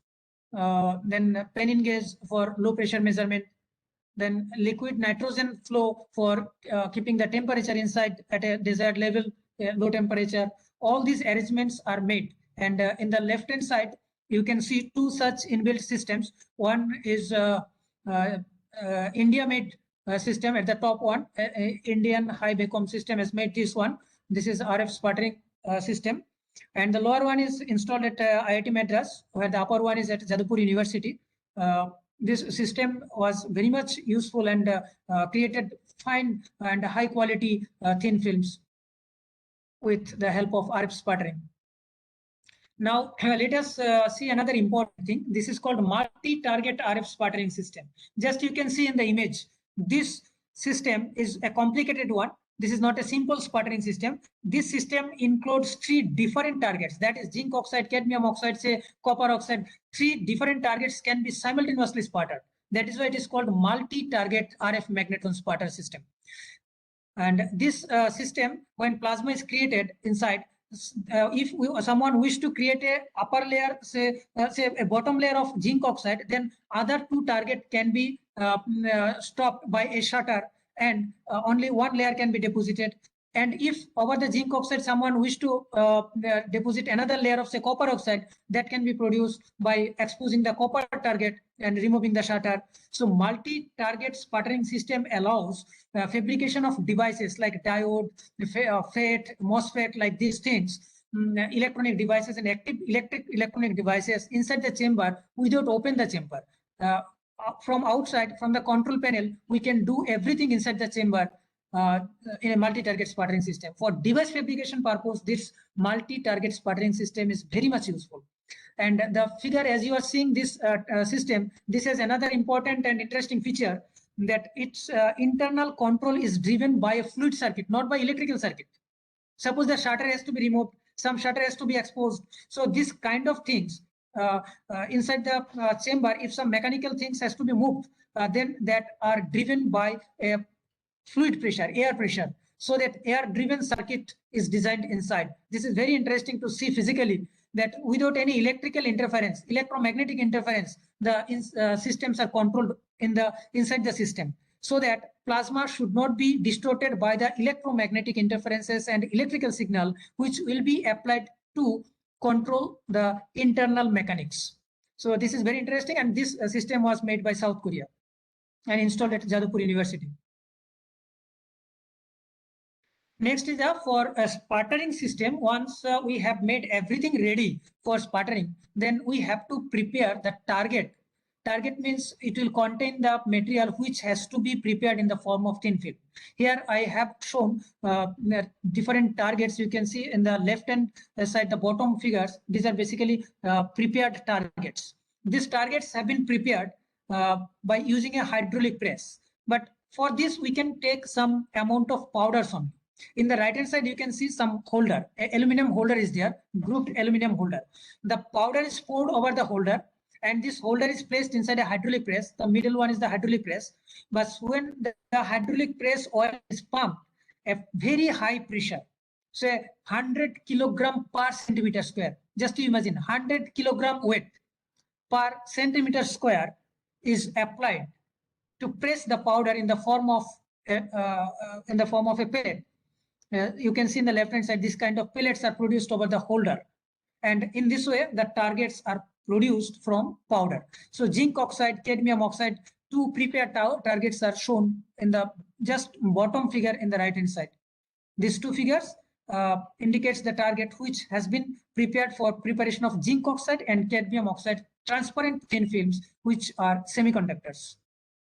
Then Panin gauge for low pressure measurement. Then liquid nitrogen flow for keeping the temperature inside at a desired level, low temperature. All these arrangements are made. And in the left hand side, you can see two such inbuilt systems. One is India made system at the top one. Indian High Becom system has made this one. This is RF sputtering system. And the lower one is installed at IIT Madras, where the upper one is at Jadavpur University. This system was very much useful and created fine and high quality thin films with the help of RF sputtering. Now, let us see another important thing. This is called multi-target RF sputtering system. Just you can see in the image, this system is a complicated one. This is not a simple sputtering system. This system includes 3 different targets. That is zinc oxide, cadmium oxide, say copper oxide. 3 different targets can be simultaneously sputtered. That is why it is called multi-target RF magnetron sputter system. And this system, when plasma is created inside, if someone wish to create a upper layer, say a bottom layer of zinc oxide, then other 2 target can be stopped by a shutter, and only 1 layer can be deposited. And if over the zinc oxide someone wish to deposit another layer of say copper oxide, that can be produced by exposing the copper target and removing the shutter. So multi-target sputtering system allows fabrication of devices like diode, FET, MOSFET, like these things, electronic devices and active electronic devices inside the chamber without open the chamber. From outside, from the control panel, we can do everything inside the chamber in a multi-target sputtering system. For device fabrication purpose, this multi-target sputtering system is very much useful. And the figure, as you are seeing this system, this has another important and interesting feature, that its internal control is driven by a fluid circuit, not by electrical circuit. Suppose the shutter has to be removed, some shutter has to be exposed. So this kind of things inside the chamber, if some mechanical things has to be moved, then that are driven by a fluid pressure, air pressure, so that air driven circuit is designed inside. This is very interesting to see physically, that without any electrical interference, electromagnetic interference, the systems are controlled inside the system, so that plasma should not be distorted by the electromagnetic interferences and electrical signal, which will be applied to control the internal mechanics. So this is very interesting, and this system was made by South Korea and installed at Jadavpur University. Next is for a sputtering system. Once we have made everything ready for sputtering, then we have to prepare the target. Target means it will contain the material which has to be prepared in the form of thin film. Here I have shown different targets. You can see in the left hand side, the bottom figures, these are basically prepared targets. These targets have been prepared by using a hydraulic press. But for this, we can take some amount of powders only. In the right hand side, you can see some holder, aluminum holder is there, grouped aluminum holder. The powder is poured over the holder, and this holder is placed inside a hydraulic press. The middle one is the hydraulic press. But when the hydraulic press oil is pumped at very high pressure, say 100 kilogram per centimeter square, just to imagine 100 kilogram weight per centimeter square is applied to press the powder in the form of a pellet. You can see in the left hand side, this kind of pellets are produced over the holder, and in this way the targets are produced from powder. So zinc oxide, cadmium oxide, 2 prepared targets are shown in the just bottom figure in the right hand side. These 2 figures indicates the target which has been prepared for preparation of zinc oxide and cadmium oxide transparent thin films, which are semiconductors.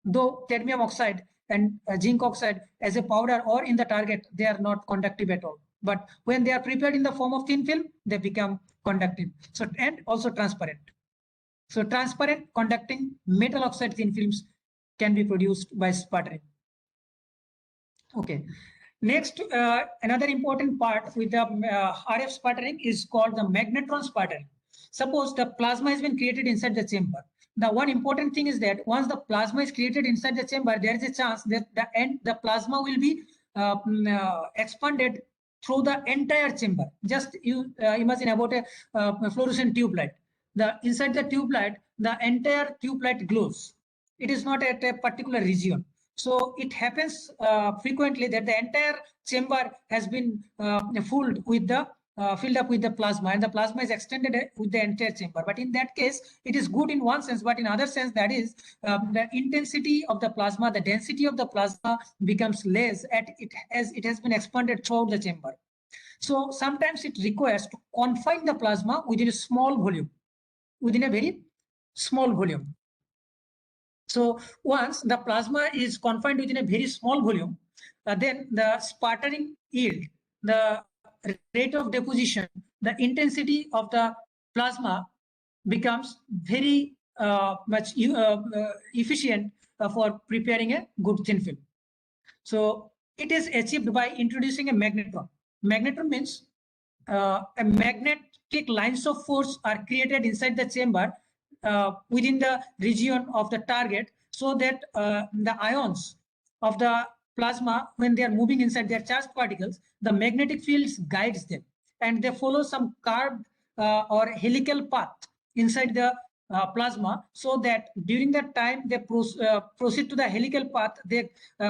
Though cadmium oxide and zinc oxide as a powder or in the target, they are not conductive at all. But when they are prepared in the form of thin film, they become conductive. So, and also transparent. So transparent conducting metal oxide thin films can be produced by sputtering. Okay. Next, another important part with the RF sputtering is called the magnetron sputtering. Suppose the plasma has been created inside the chamber. The one important thing is that once the plasma is created inside the chamber, there is a chance that the plasma will be expanded through the entire chamber. Just you imagine about a fluorescent tube light. Inside the tube light, the entire tube light glows. It is not at a particular region. So it happens frequently that the entire chamber has been filled up with the plasma, and the plasma is extended with the entire chamber. But in that case, it is good in one sense, but in other sense, that is the intensity of the plasma, the density of the plasma becomes less as it has been expanded throughout the chamber. So sometimes it requires to confine the plasma within a small volume, within a very small volume. So once the plasma is confined within a very small volume, then the sputtering yield, the rate of deposition, the intensity of the plasma becomes very much efficient for preparing a good thin film. So it is achieved by introducing a magnetron. Magnetron means a magnetic lines of force are created inside the chamber within the region of the target, so that the ions of the plasma, when they are moving inside their charged particles, the magnetic fields guides them, and they follow some curved or helical path inside the plasma, so that during that time they proceed to the helical path, they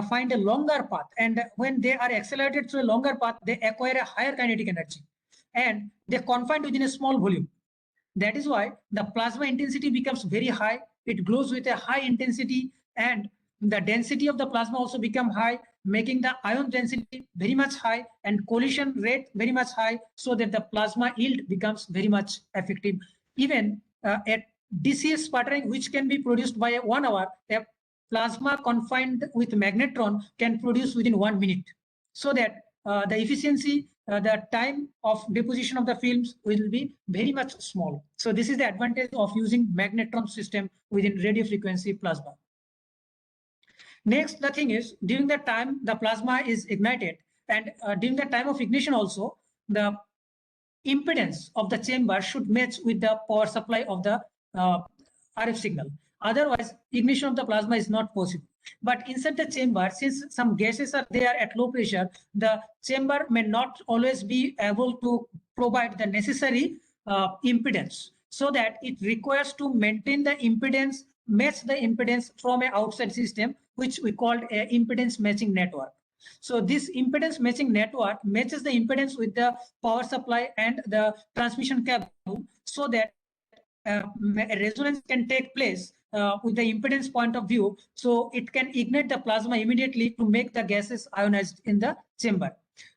find a longer path, and when they are accelerated through a longer path, they acquire a higher kinetic energy, and they confined within a small volume. That is why the plasma intensity becomes very high. It glows with a high intensity, and the density of the plasma also become high, making the ion density very much high and collision rate very much high, so that the plasma yield becomes very much effective. Even at DC sputtering, which can be produced by 1 hour, a plasma confined with magnetron can produce within 1 minute, so that the efficiency, the time of deposition of the films will be very much small. So this is the advantage of using magnetron system within radio frequency plasma. Next, the thing is, during the time the plasma is ignited, and during the time of ignition also, the impedance of the chamber should match with the power supply of the RF signal. Otherwise, ignition of the plasma is not possible. But inside the chamber, since some gases are there at low pressure, the chamber may not always be able to provide the necessary impedance, so that it requires to maintain the impedance, match the impedance from an outside system, which we called a impedance matching network. So this impedance matching network matches the impedance with the power supply and the transmission cable, so that a resonance can take place with the impedance point of view, so it can ignite the plasma immediately to make the gases ionized in the chamber.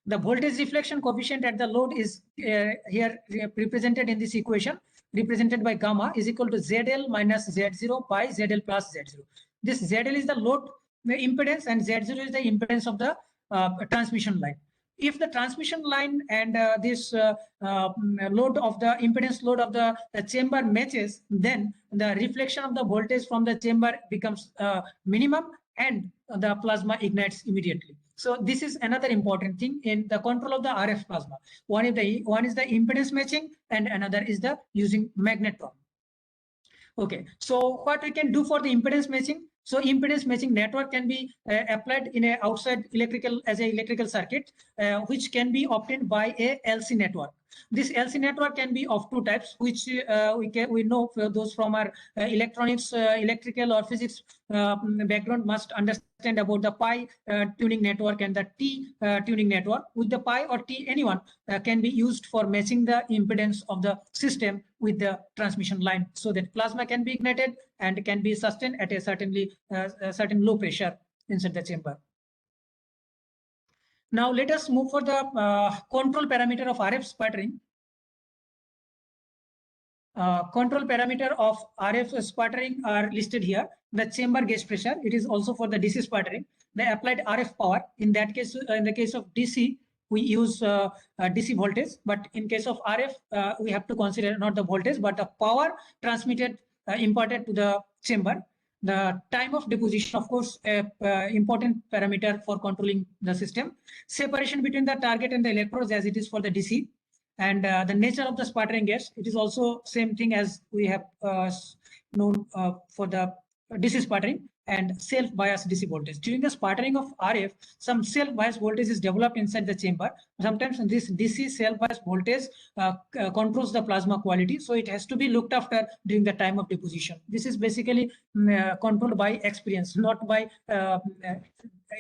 The voltage reflection coefficient at the load is here represented in this equation, represented by gamma is equal to ZL minus Z0 by ZL plus Z0. This ZL is the load impedance, and Z0 is the impedance of the transmission line. If the transmission line and this load of the impedance load of the chamber matches, then the reflection of the voltage from the chamber becomes minimum, and the plasma ignites immediately. So this is another important thing in the control of the RF plasma. One is the impedance matching, and another is the using magnetron. Okay, so what we can do for the impedance matching? So impedance matching network can be applied in a outside electrical circuit, which can be obtained by a LC network. This LC network can be of two types, which we know for those from our electronics, electrical or physics background must understand about the pi tuning network and the T tuning network. With the pi or T, anyone can be used for matching the impedance of the system with the transmission line, so that plasma can be ignited and can be sustained at a certain low pressure inside the chamber. Now let us move for the control parameter of RF sputtering. Control parameter of RF sputtering are listed here. The chamber gauge pressure, it is also for the DC sputtering. The applied RF power, in that case, in the case of DC, we use DC voltage, but in case of RF, we have to consider not the voltage, but the power transmitted, imparted to the chamber. The time of deposition, of course, important parameter for controlling the system. Separation between the target and the electrodes, as it is for the DC, and the nature of the sputtering gas. It is also same thing as we have known for the DC sputtering. and self-biased DC voltage. During the sputtering of RF, some self-biased voltage is developed inside the chamber. Sometimes this DC self-biased voltage controls the plasma quality, so it has to be looked after during the time of deposition. This is basically controlled by experience, not by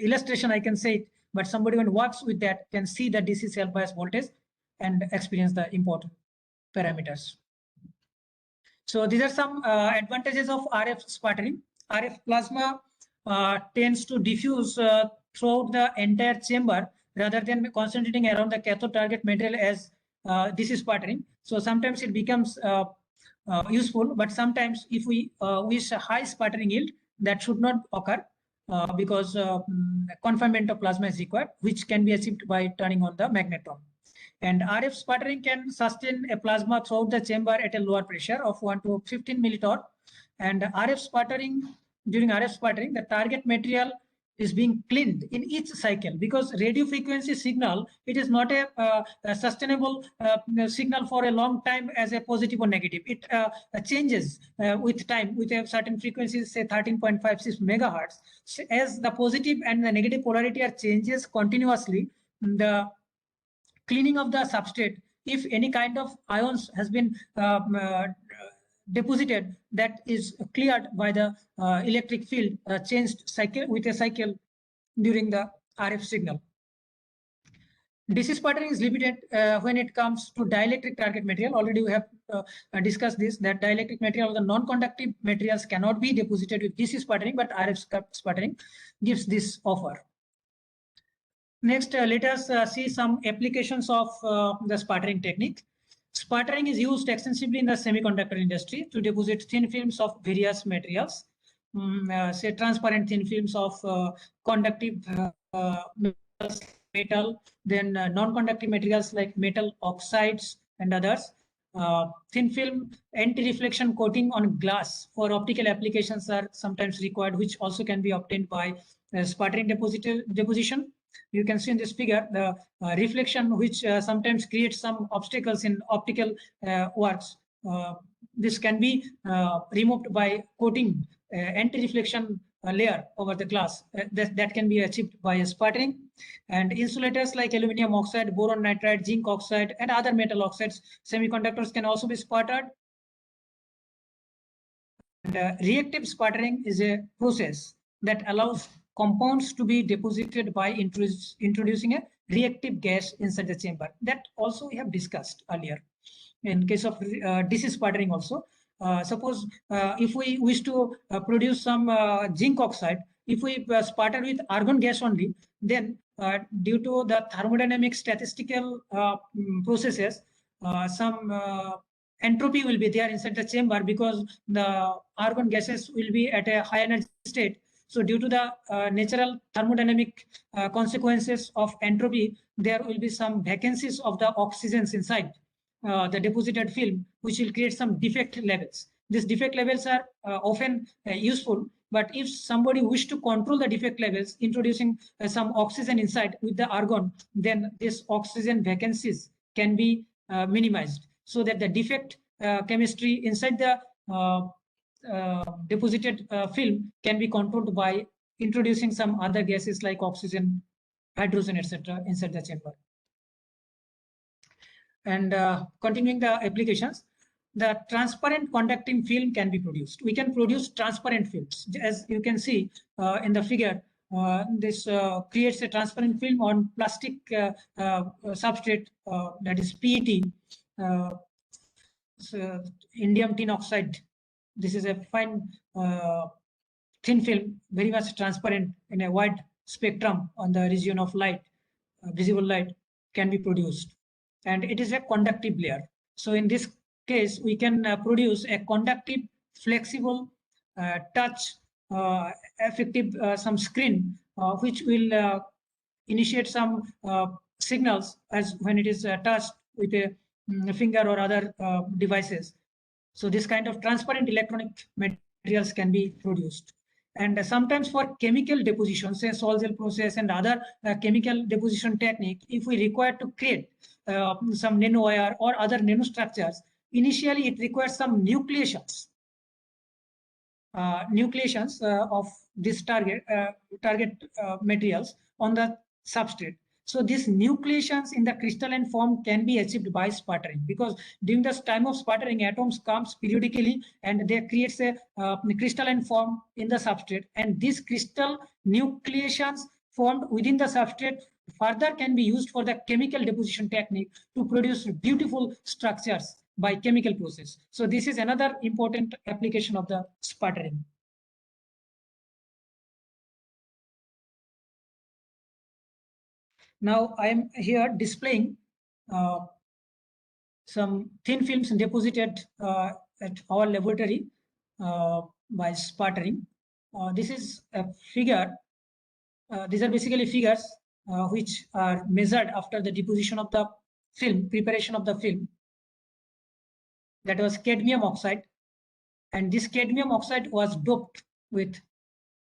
illustration, I can say it, but somebody who works with that can see the DC self-biased voltage and experience the important parameters. So these are some advantages of RF sputtering. RF plasma tends to diffuse throughout the entire chamber rather than concentrating around the cathode target material as DC sputtering. So sometimes it becomes useful, but sometimes if we wish a high sputtering yield, that should not occur because confinement of plasma is required, which can be achieved by turning on the magnetron. And RF sputtering can sustain a plasma throughout the chamber at a lower pressure of 1 to 15 millitorr. And RF sputtering, during RF sputtering, the target material is being cleaned in each cycle, because radio frequency signal, it is not a sustainable signal for a long time as a positive or negative. It changes with time with a certain frequency, say 13.56 megahertz. So as the positive and the negative polarity are changes continuously, the cleaning of the substrate, if any kind of ions has been deposited, that is cleared by the electric field changed cycle with a cycle during the RF signal. DC sputtering is limited when it comes to dielectric target material. Already we have discussed this, that dielectric material or the non-conductive materials cannot be deposited with DC sputtering, but RF sputtering gives this offer. Next, let us see some applications of the sputtering technique. Sputtering is used extensively in the semiconductor industry to deposit thin films of various materials, say transparent thin films of conductive metal, then non-conductive materials like metal oxides and others. Thin film anti-reflection coating on glass for optical applications are sometimes required, which also can be obtained by sputtering deposition. You can see in this figure the reflection, which sometimes creates some obstacles in optical works. This can be removed by coating anti-reflection layer over the glass. That can be achieved by sputtering. And insulators like aluminum oxide, boron nitride, zinc oxide, and other metal oxides, semiconductors can also be sputtered. And reactive sputtering is a process that allows compounds to be deposited by introducing a reactive gas inside the chamber. That also we have discussed earlier. In case of DC sputtering also, suppose if we wish to produce some zinc oxide, if we sputter with argon gas only, then due to the thermodynamic statistical processes, some entropy will be there inside the chamber, because the argon gases will be at a high energy state. So due to the natural thermodynamic consequences of entropy, there will be some vacancies of the oxygens inside the deposited film, which will create some defect levels. These defect levels are often useful, but if somebody wish to control the defect levels, introducing some oxygen inside with the argon, then this oxygen vacancies can be minimized, so that the defect chemistry inside the deposited film can be controlled by introducing some other gases like oxygen, hydrogen, etc. inside the chamber. And continuing the applications, the transparent conducting film can be produced. We can produce transparent films. As you can see in the figure, this creates a transparent film on plastic substrate, that is PET, indium tin oxide. This is a fine thin film, very much transparent in a wide spectrum on the region of light, visible light can be produced. And it is a conductive layer. So in this case, we can produce a conductive, flexible, touch effective some screen, which will initiate some signals as when it is touched with a finger or other devices. So this kind of transparent electronic materials can be produced. And sometimes for chemical deposition, say Sol-Gel process and other chemical deposition technique, if we require to create some nanowire or other nanostructures, initially it requires some nucleations. nucleations of this target materials on the substrate. So these nucleations in the crystalline form can be achieved by sputtering, because during this time of sputtering, atoms comes periodically and they creates a crystalline form in the substrate, and these crystal nucleations formed within the substrate further can be used for the chemical deposition technique to produce beautiful structures by chemical process. So this is another important application of the sputtering. Now I am here displaying some thin films deposited at our laboratory by sputtering. This is a figure. These are basically figures which are measured after the deposition of the film, preparation of the film. That was cadmium oxide, and this cadmium oxide was doped with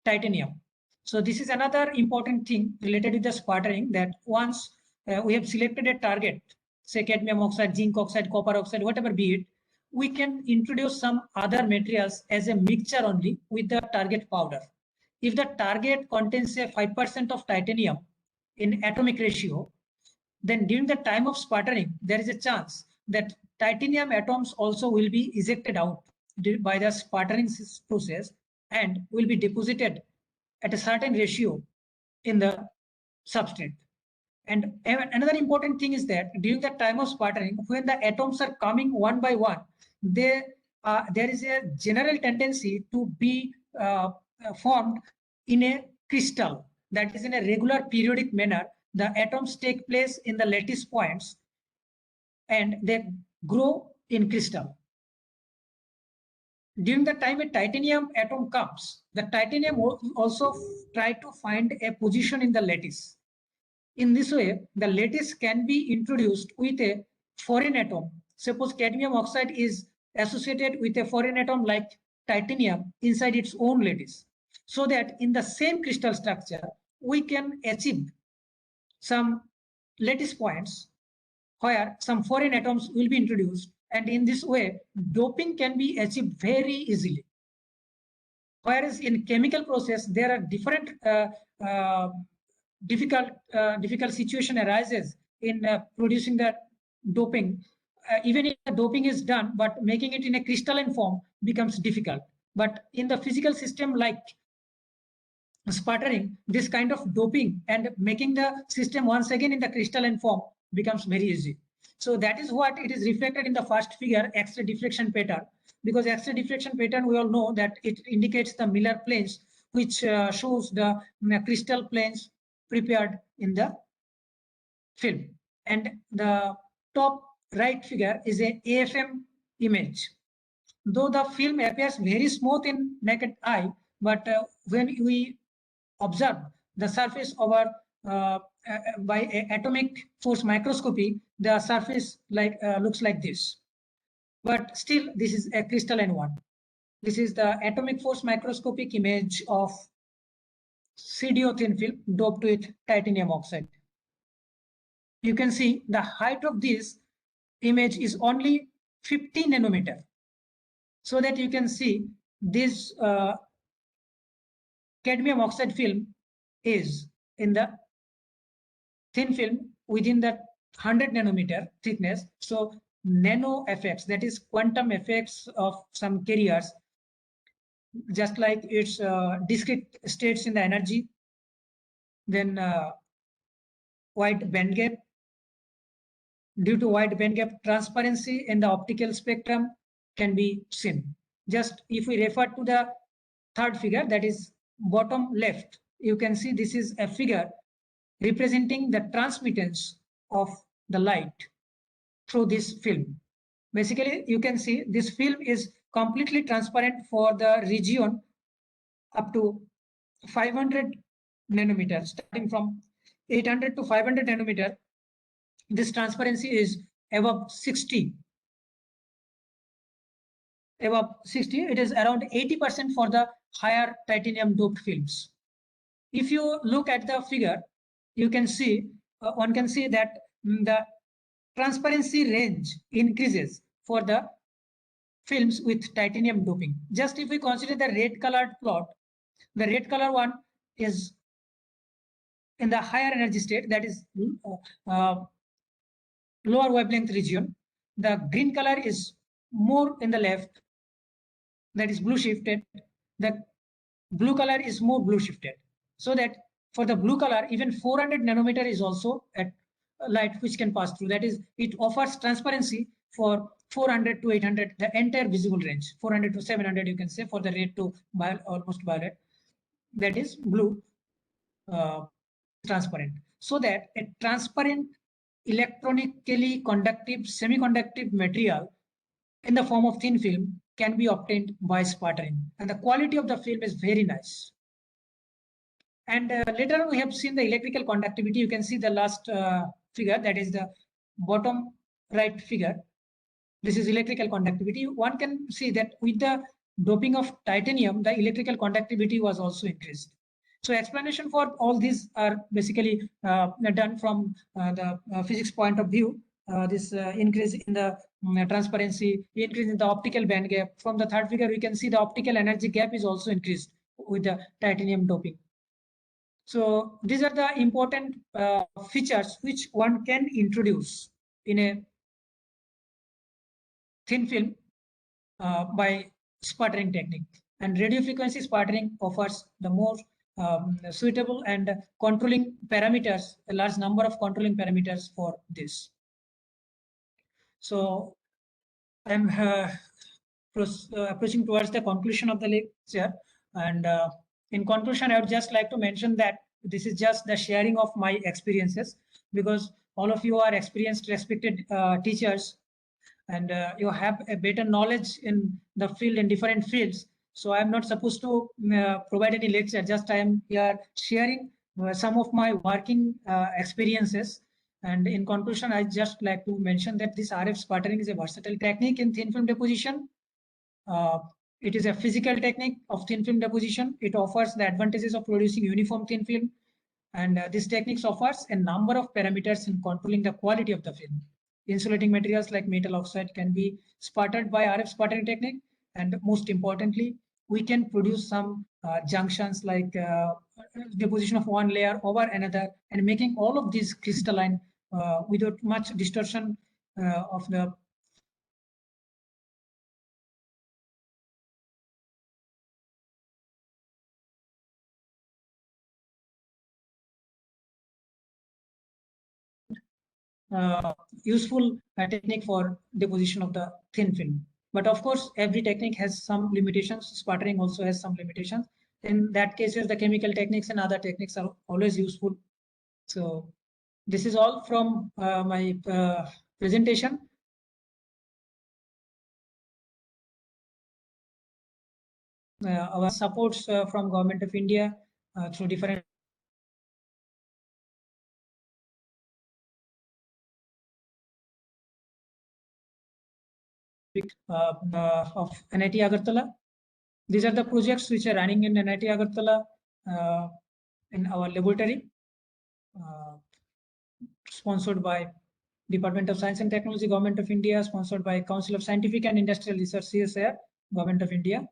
titanium. So this is another important thing related with the sputtering, that once we have selected a target, say cadmium oxide, zinc oxide, copper oxide, whatever be it, we can introduce some other materials as a mixture only with the target powder. If the target contains say 5% of titanium in atomic ratio, then during the time of sputtering, there is a chance that titanium atoms also will be ejected out by the sputtering process and will be deposited at a certain ratio in the substrate. And another important thing is that during the time of sputtering, when the atoms are coming one by one, there is a general tendency to be formed in a crystal, that is in a regular periodic manner. The atoms take place in the lattice points and they grow in crystal. During the time a titanium atom comes, the titanium will also try to find a position in the lattice. In this way, the lattice can be introduced with a foreign atom. Suppose cadmium oxide is associated with a foreign atom like titanium inside its own lattice, so that in the same crystal structure, we can achieve some lattice points where some foreign atoms will be introduced, and in this way, doping can be achieved very easily. Whereas in chemical process, there are different difficult situation arises in producing the doping. Even if the doping is done, but making it in a crystalline form becomes difficult. But in the physical system like sputtering, this kind of doping and making the system once again in the crystalline form becomes very easy. So that is what it is reflected in the first figure, X-ray diffraction pattern. Because X-ray diffraction pattern, we all know that it indicates the Miller planes, which shows the crystal planes prepared in the film. And the top right figure is a AFM image. Though the film appears very smooth in naked eye, but when we observe the surface over by atomic force microscopy, the surface looks like this. But still, this is a crystalline one. This is the atomic force microscopic image of CDO thin film doped with titanium oxide. You can see the height of this image is only 50 nanometer. So that you can see this cadmium oxide film is in the thin film within the 100 nanometer thickness. So nano effects, that is quantum effects of some carriers, just like its discrete states in the energy, then wide band gap. Due to wide band gap, transparency in the optical spectrum can be seen. Just if we refer to the third figure, that is bottom left, you can see this is a figure representing the transmittance of the light through this film. Basically, you can see this film is completely transparent for the region up to 500 nanometers, starting from 800 to 500 nanometer. This transparency is above 60. Above 60, it is around 80% for the higher titanium doped films. If you look at the figure, you can see, one can see that the transparency range increases for the films with titanium doping. Just if we consider the red colored plot, the red color one is in the higher energy state, that is lower wavelength region. The green color is more in the left, that is blue shifted. The blue color is more blue shifted. So that for the blue color, even 400 nanometer is also at light which can pass through. That is, it offers transparency for 400 to 800, the entire visible range, 400 to 700, you can say, for the red to almost violet. That is blue transparent. So that a transparent electronically conductive semiconductive material in the form of thin film can be obtained by sputtering, and the quality of the film is very nice. And later on we have seen the electrical conductivity. You can see the last figure, that is the bottom right figure. This is electrical conductivity. One can see that with the doping of titanium, the electrical conductivity was also increased. So explanation for all these are basically done from the physics point of view. This increase in the transparency, increase in the optical band gap. From the third figure, we can see the optical energy gap is also increased with the titanium doping. So these are the important features which one can introduce in a thin film by sputtering technique. And radio frequency sputtering offers the more suitable and controlling parameters, a large number of controlling parameters for this. So I'm approaching towards the conclusion of the lecture. And in conclusion, I would just like to mention that this is just the sharing of my experiences, because all of you are experienced, respected teachers, and you have a better knowledge in the field, in different fields. So I'm not supposed to provide any lecture, just I am here sharing some of my working experiences. And in conclusion, I just like to mention that this RF sputtering is a versatile technique in thin film deposition. It is a physical technique of thin film deposition. It offers the advantages of producing uniform thin film. And this technique offers a number of parameters in controlling the quality of the film. Insulating materials like metal oxide can be sputtered by RF sputtering technique. And most importantly, we can produce some junctions like deposition of one layer over another, and making all of these crystalline without much distortion of the useful technique for deposition of the thin film. But of course, every technique has some limitations. Sputtering also has some limitations. In that case, the chemical techniques and other techniques are always useful. So this is all from my presentation. Our supports from Government of India through different of NIT Agartala. These are the projects which are running in NIT Agartala in our laboratory, sponsored by Department of Science and Technology, Government of India, sponsored by Council of Scientific and Industrial Research, CSIR, Government of India.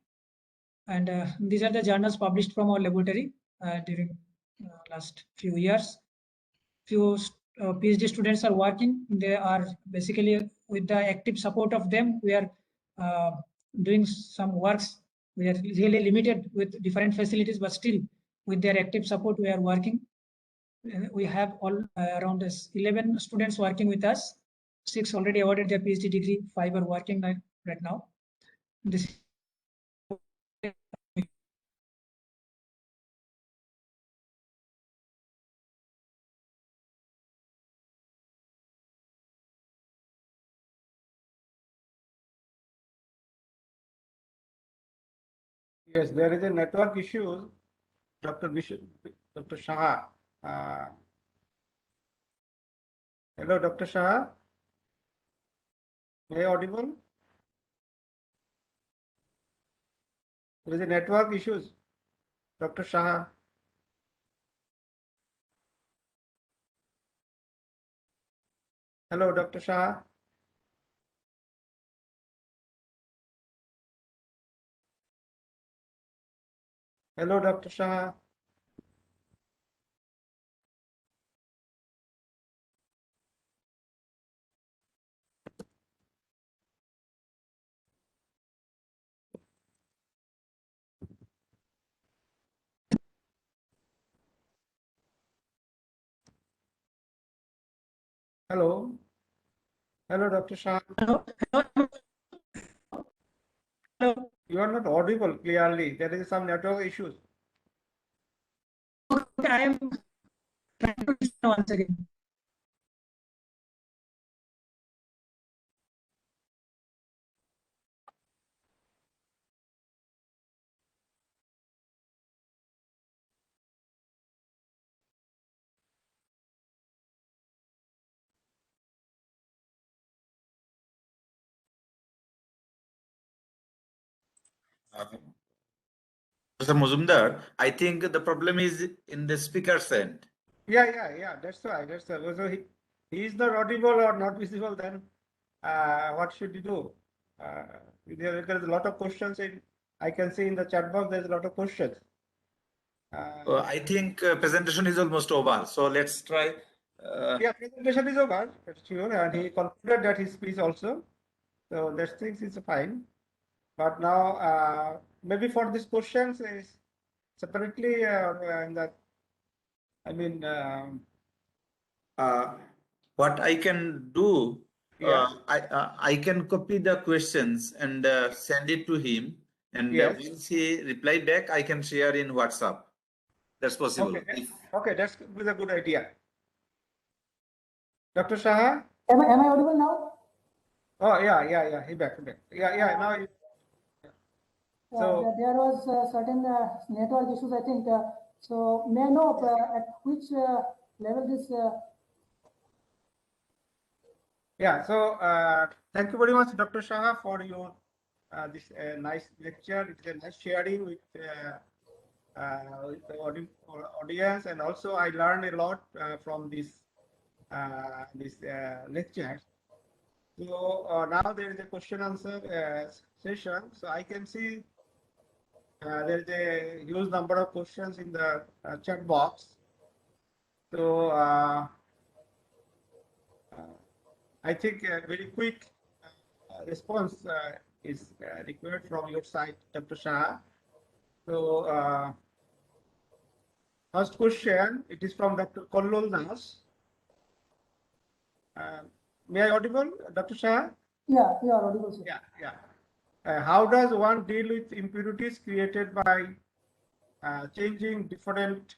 And these are the journals published from our laboratory during last few years. Few PhD students are working. They are basically, with the active support of them, we are doing some works. We are really limited with different facilities, but still with their active support, we are working. We have all around 11 students working with us. 6 already awarded their PhD degree, 5 are working right now. This Yes, there is a network issue. Dr. Shah. Hello, Dr. Shah. Are you audible? There is a network issues. Dr. Shah. Hello, Dr. Shah. Hello, Dr. Shah. Hello. Hello, Dr. Shah. Hello. Hello. You are not audible clearly. There is some network issues. Okay, I am trying to listen once again. Mr. Muzumdar, I think the problem is in the speaker's end. Yeah. That's why. So he is not audible or not visible. Then what should you do? There is a lot of questions in. I can see in the chat box. There's a lot of questions. I think presentation is almost over. So let's try. Yeah, presentation is over. That's sure, and he concluded that his speech also. So that things is fine. But now maybe for these questions is separately in that. I mean. What I can do, Yeah. I can copy the questions and send it to him. And Yes. once he reply back, I can share in WhatsApp. That's possible. Okay. Okay, that's a good idea. Dr. Shah? Am I audible now? Oh, yeah. He back. Yeah. Now, so There was certain network issues, I think. So may I know at which level this? yeah. So thank you very much, Dr. Shah, for your this nice lecture. It's a nice sharing with the audience, and also I learned a lot from this lecture. So now there is a question answer session. So I can see there is a huge number of questions in the chat box. So I think a very quick response is required from your side, Dr. Shah. So first question, it is from Dr. Kollol Das. May I audible, Dr. Shah? Yeah, you are audible, sir. Yeah. How does one deal with impurities created by changing different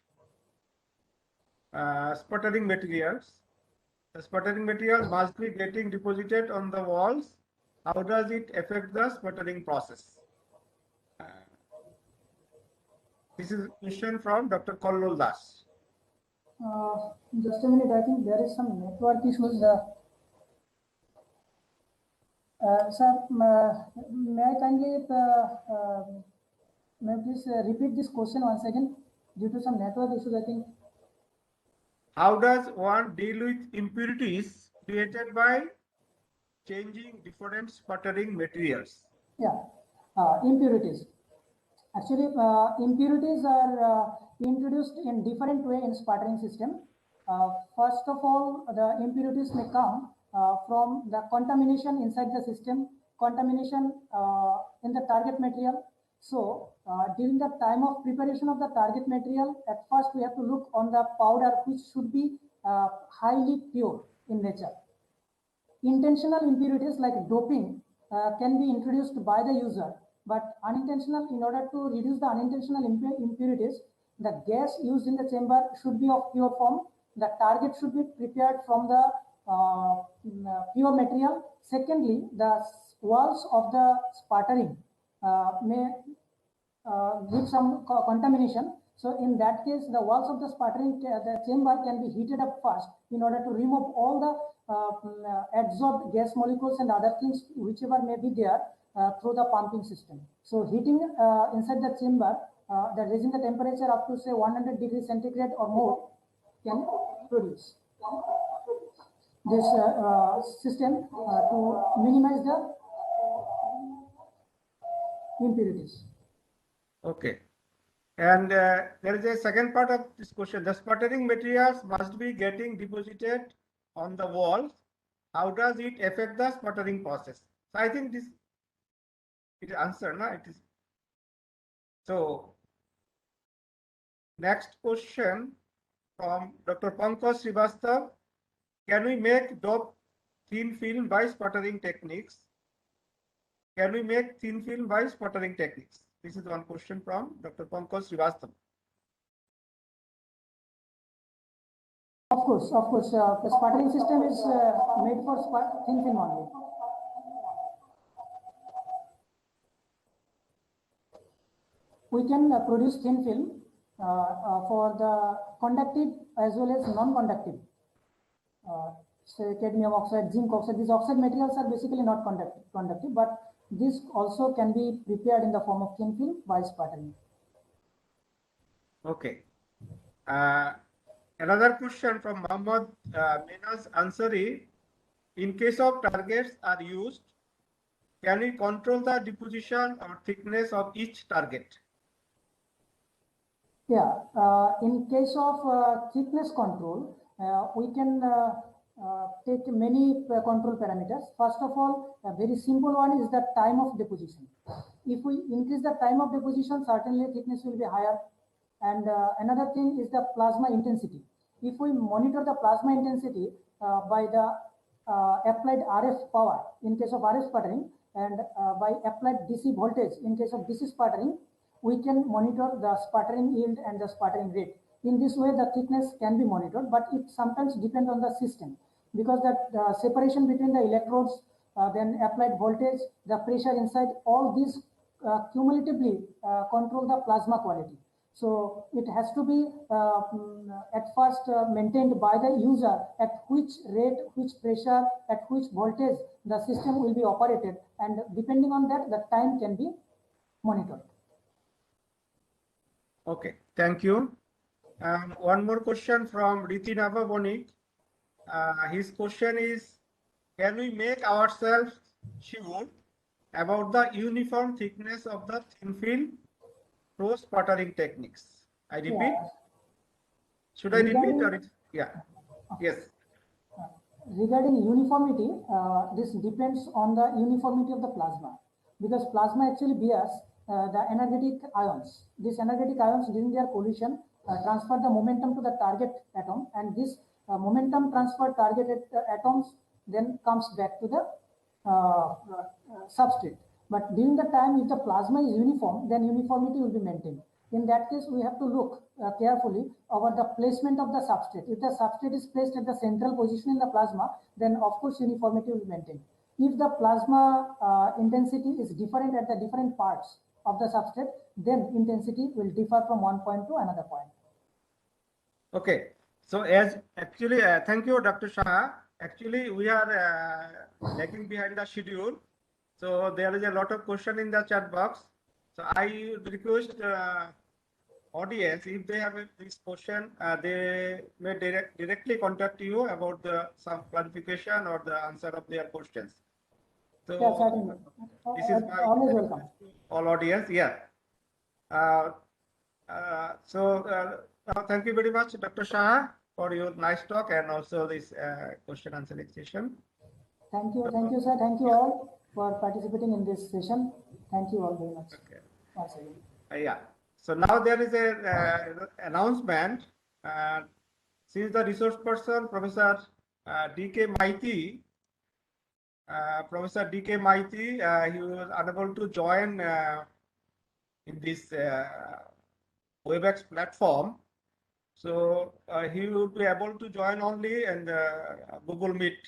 sputtering materials? The sputtering material must be getting deposited on the walls. How does it affect the sputtering process? This is a question from Dr. Kollol Das. Just a minute, I think there is some network issues. Sir, may I kindly may please repeat this question once again due to some network issues, I think. How does one deal with impurities created by changing different sputtering materials? Yeah, impurities. Actually, impurities are introduced in different way in sputtering system. First of all, the impurities may come from the contamination inside the system, contamination in the target material. So, during the time of preparation of the target material, at first we have to look on the powder which should be highly pure in nature. Intentional impurities like doping can be introduced by the user, but unintentional, in order to reduce the unintentional impurities, the gas used in the chamber should be of pure form. The target should be prepared from the pure material. Secondly, the walls of the sputtering may give some contamination. So in that case, the walls of the sputtering the chamber can be heated up first in order to remove all the adsorbed gas molecules and other things whichever may be there through the pumping system. So heating inside the chamber, raising the temperature up to say 100 degrees centigrade or more can produce this system to minimize the impurities. Okay. And there is a second part of this question. The sputtering materials must be getting deposited on the walls. How does it affect the sputtering process? So I think this it is answer, no? It is. So next question from Dr. Pankaj Srivastav. Can we make dope thin film by sputtering techniques? Can we make thin film by sputtering techniques? This is one question from Dr. Pankaj Srivastav. Of course, the sputtering system is made for thin film only. We can produce thin film for the conductive as well as non-conductive. Say cadmium oxide, zinc oxide, these oxide materials are basically not conductive, but this also can be prepared in the form of thin film by sputtering. Okay. Another question from Mohammad Minaz Ansari. In case of targets are used, can we control the deposition or thickness of each target? Yeah, in case of thickness control, we can take many control parameters. First of all, a very simple one is the time of deposition. If we increase the time of deposition, certainly thickness will be higher. And another thing is the plasma intensity. If we monitor the plasma intensity by the applied RF power in case of RF sputtering, and by applied DC voltage in case of DC sputtering, we can monitor the sputtering yield and the sputtering rate. In this way, the thickness can be monitored, but it sometimes depends on the system, because the separation between the electrodes, then applied voltage, the pressure inside, all these cumulatively control the plasma quality. So it has to be at first maintained by the user at which rate, which pressure, at which voltage the system will be operated, and depending on that, the time can be monitored. Okay, thank you. One more question from Riti Navavonik. His question is, can we make ourselves sure about the uniform thickness of the thin film through sputtering techniques? I repeat. Yeah. Should I repeat Regarding- or it? Yeah. Yes. Regarding uniformity, this depends on the uniformity of the plasma, because plasma actually bears the energetic ions. These energetic ions during their collision transfer the momentum to the target atom, and this momentum transfer targeted atoms then comes back to the substrate. But during the time, if the plasma is uniform, then uniformity will be maintained. In that case, we have to look carefully over the placement of the substrate. If the substrate is placed at the central position in the plasma, then of course uniformity will be maintained. If the plasma intensity is different at the different parts of the substrate, then intensity will differ from one point to another point. Okay. So as actually, thank you, Dr. Shah. Actually, we are lagging behind the schedule. So there is a lot of question in the chat box. So I request audience, if they have this question, they may directly contact you about some clarification or the answer of their questions. So Yeah, certainly. this is my Always welcome. all audience. Yeah. Thank you very much, Dr. Shah, for your nice talk and also this question answering session. Thank you, sir. Thank you all for participating in this session. Thank you all very much. Okay. Once again. Yeah. So now there is a announcement. Since the resource person, Professor D.K. Maiti, he was unable to join in this WebEx platform. So he will be able to join only in the Google Meet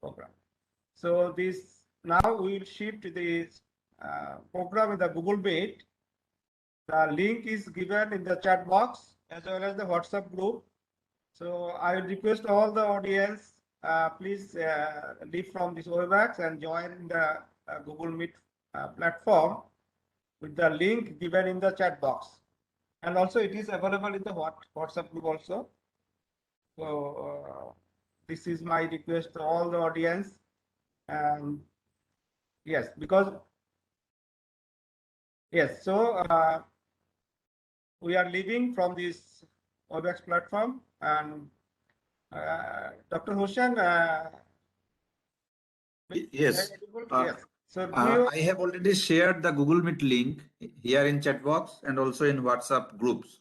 program. So this now we will shift this program in the Google Meet. The link is given in the chat box as well as the WhatsApp group. So I request all the audience, please leave from this WebEx and join the Google Meet platform with the link given in the chat box. And also it is available in the WhatsApp group also. So this is my request to all the audience. And yes, because yes, so we are leaving from this WebEx platform, and Dr. Hussain, Yes. yes. So do you, I have already shared the Google Meet link here in chat box and also in WhatsApp groups.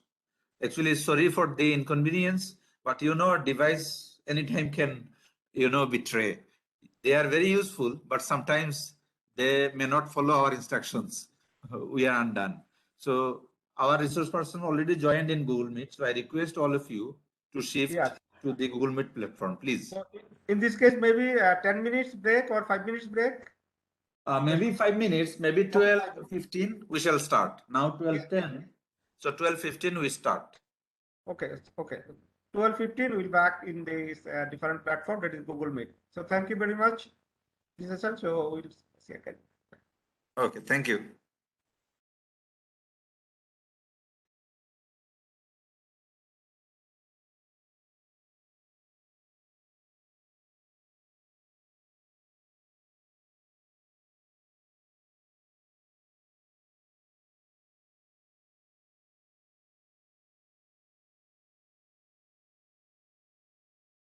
Actually, sorry for the inconvenience, but device anytime can, betray. They are very useful, but sometimes they may not follow our instructions. We are undone. So our resource person already joined in Google Meet. So I request all of you to shift Yes. to the Google Meet platform, please. so in this case, maybe 10 minutes break or 5 minutes break? Maybe 5 minutes, maybe 12:15, we shall start. Now 12:10. So 12:15 we start. Okay, okay. 12:15, we'll back in this different platform, that is Google Meet. So thank you very much. This is so we'll see again. Okay, thank you.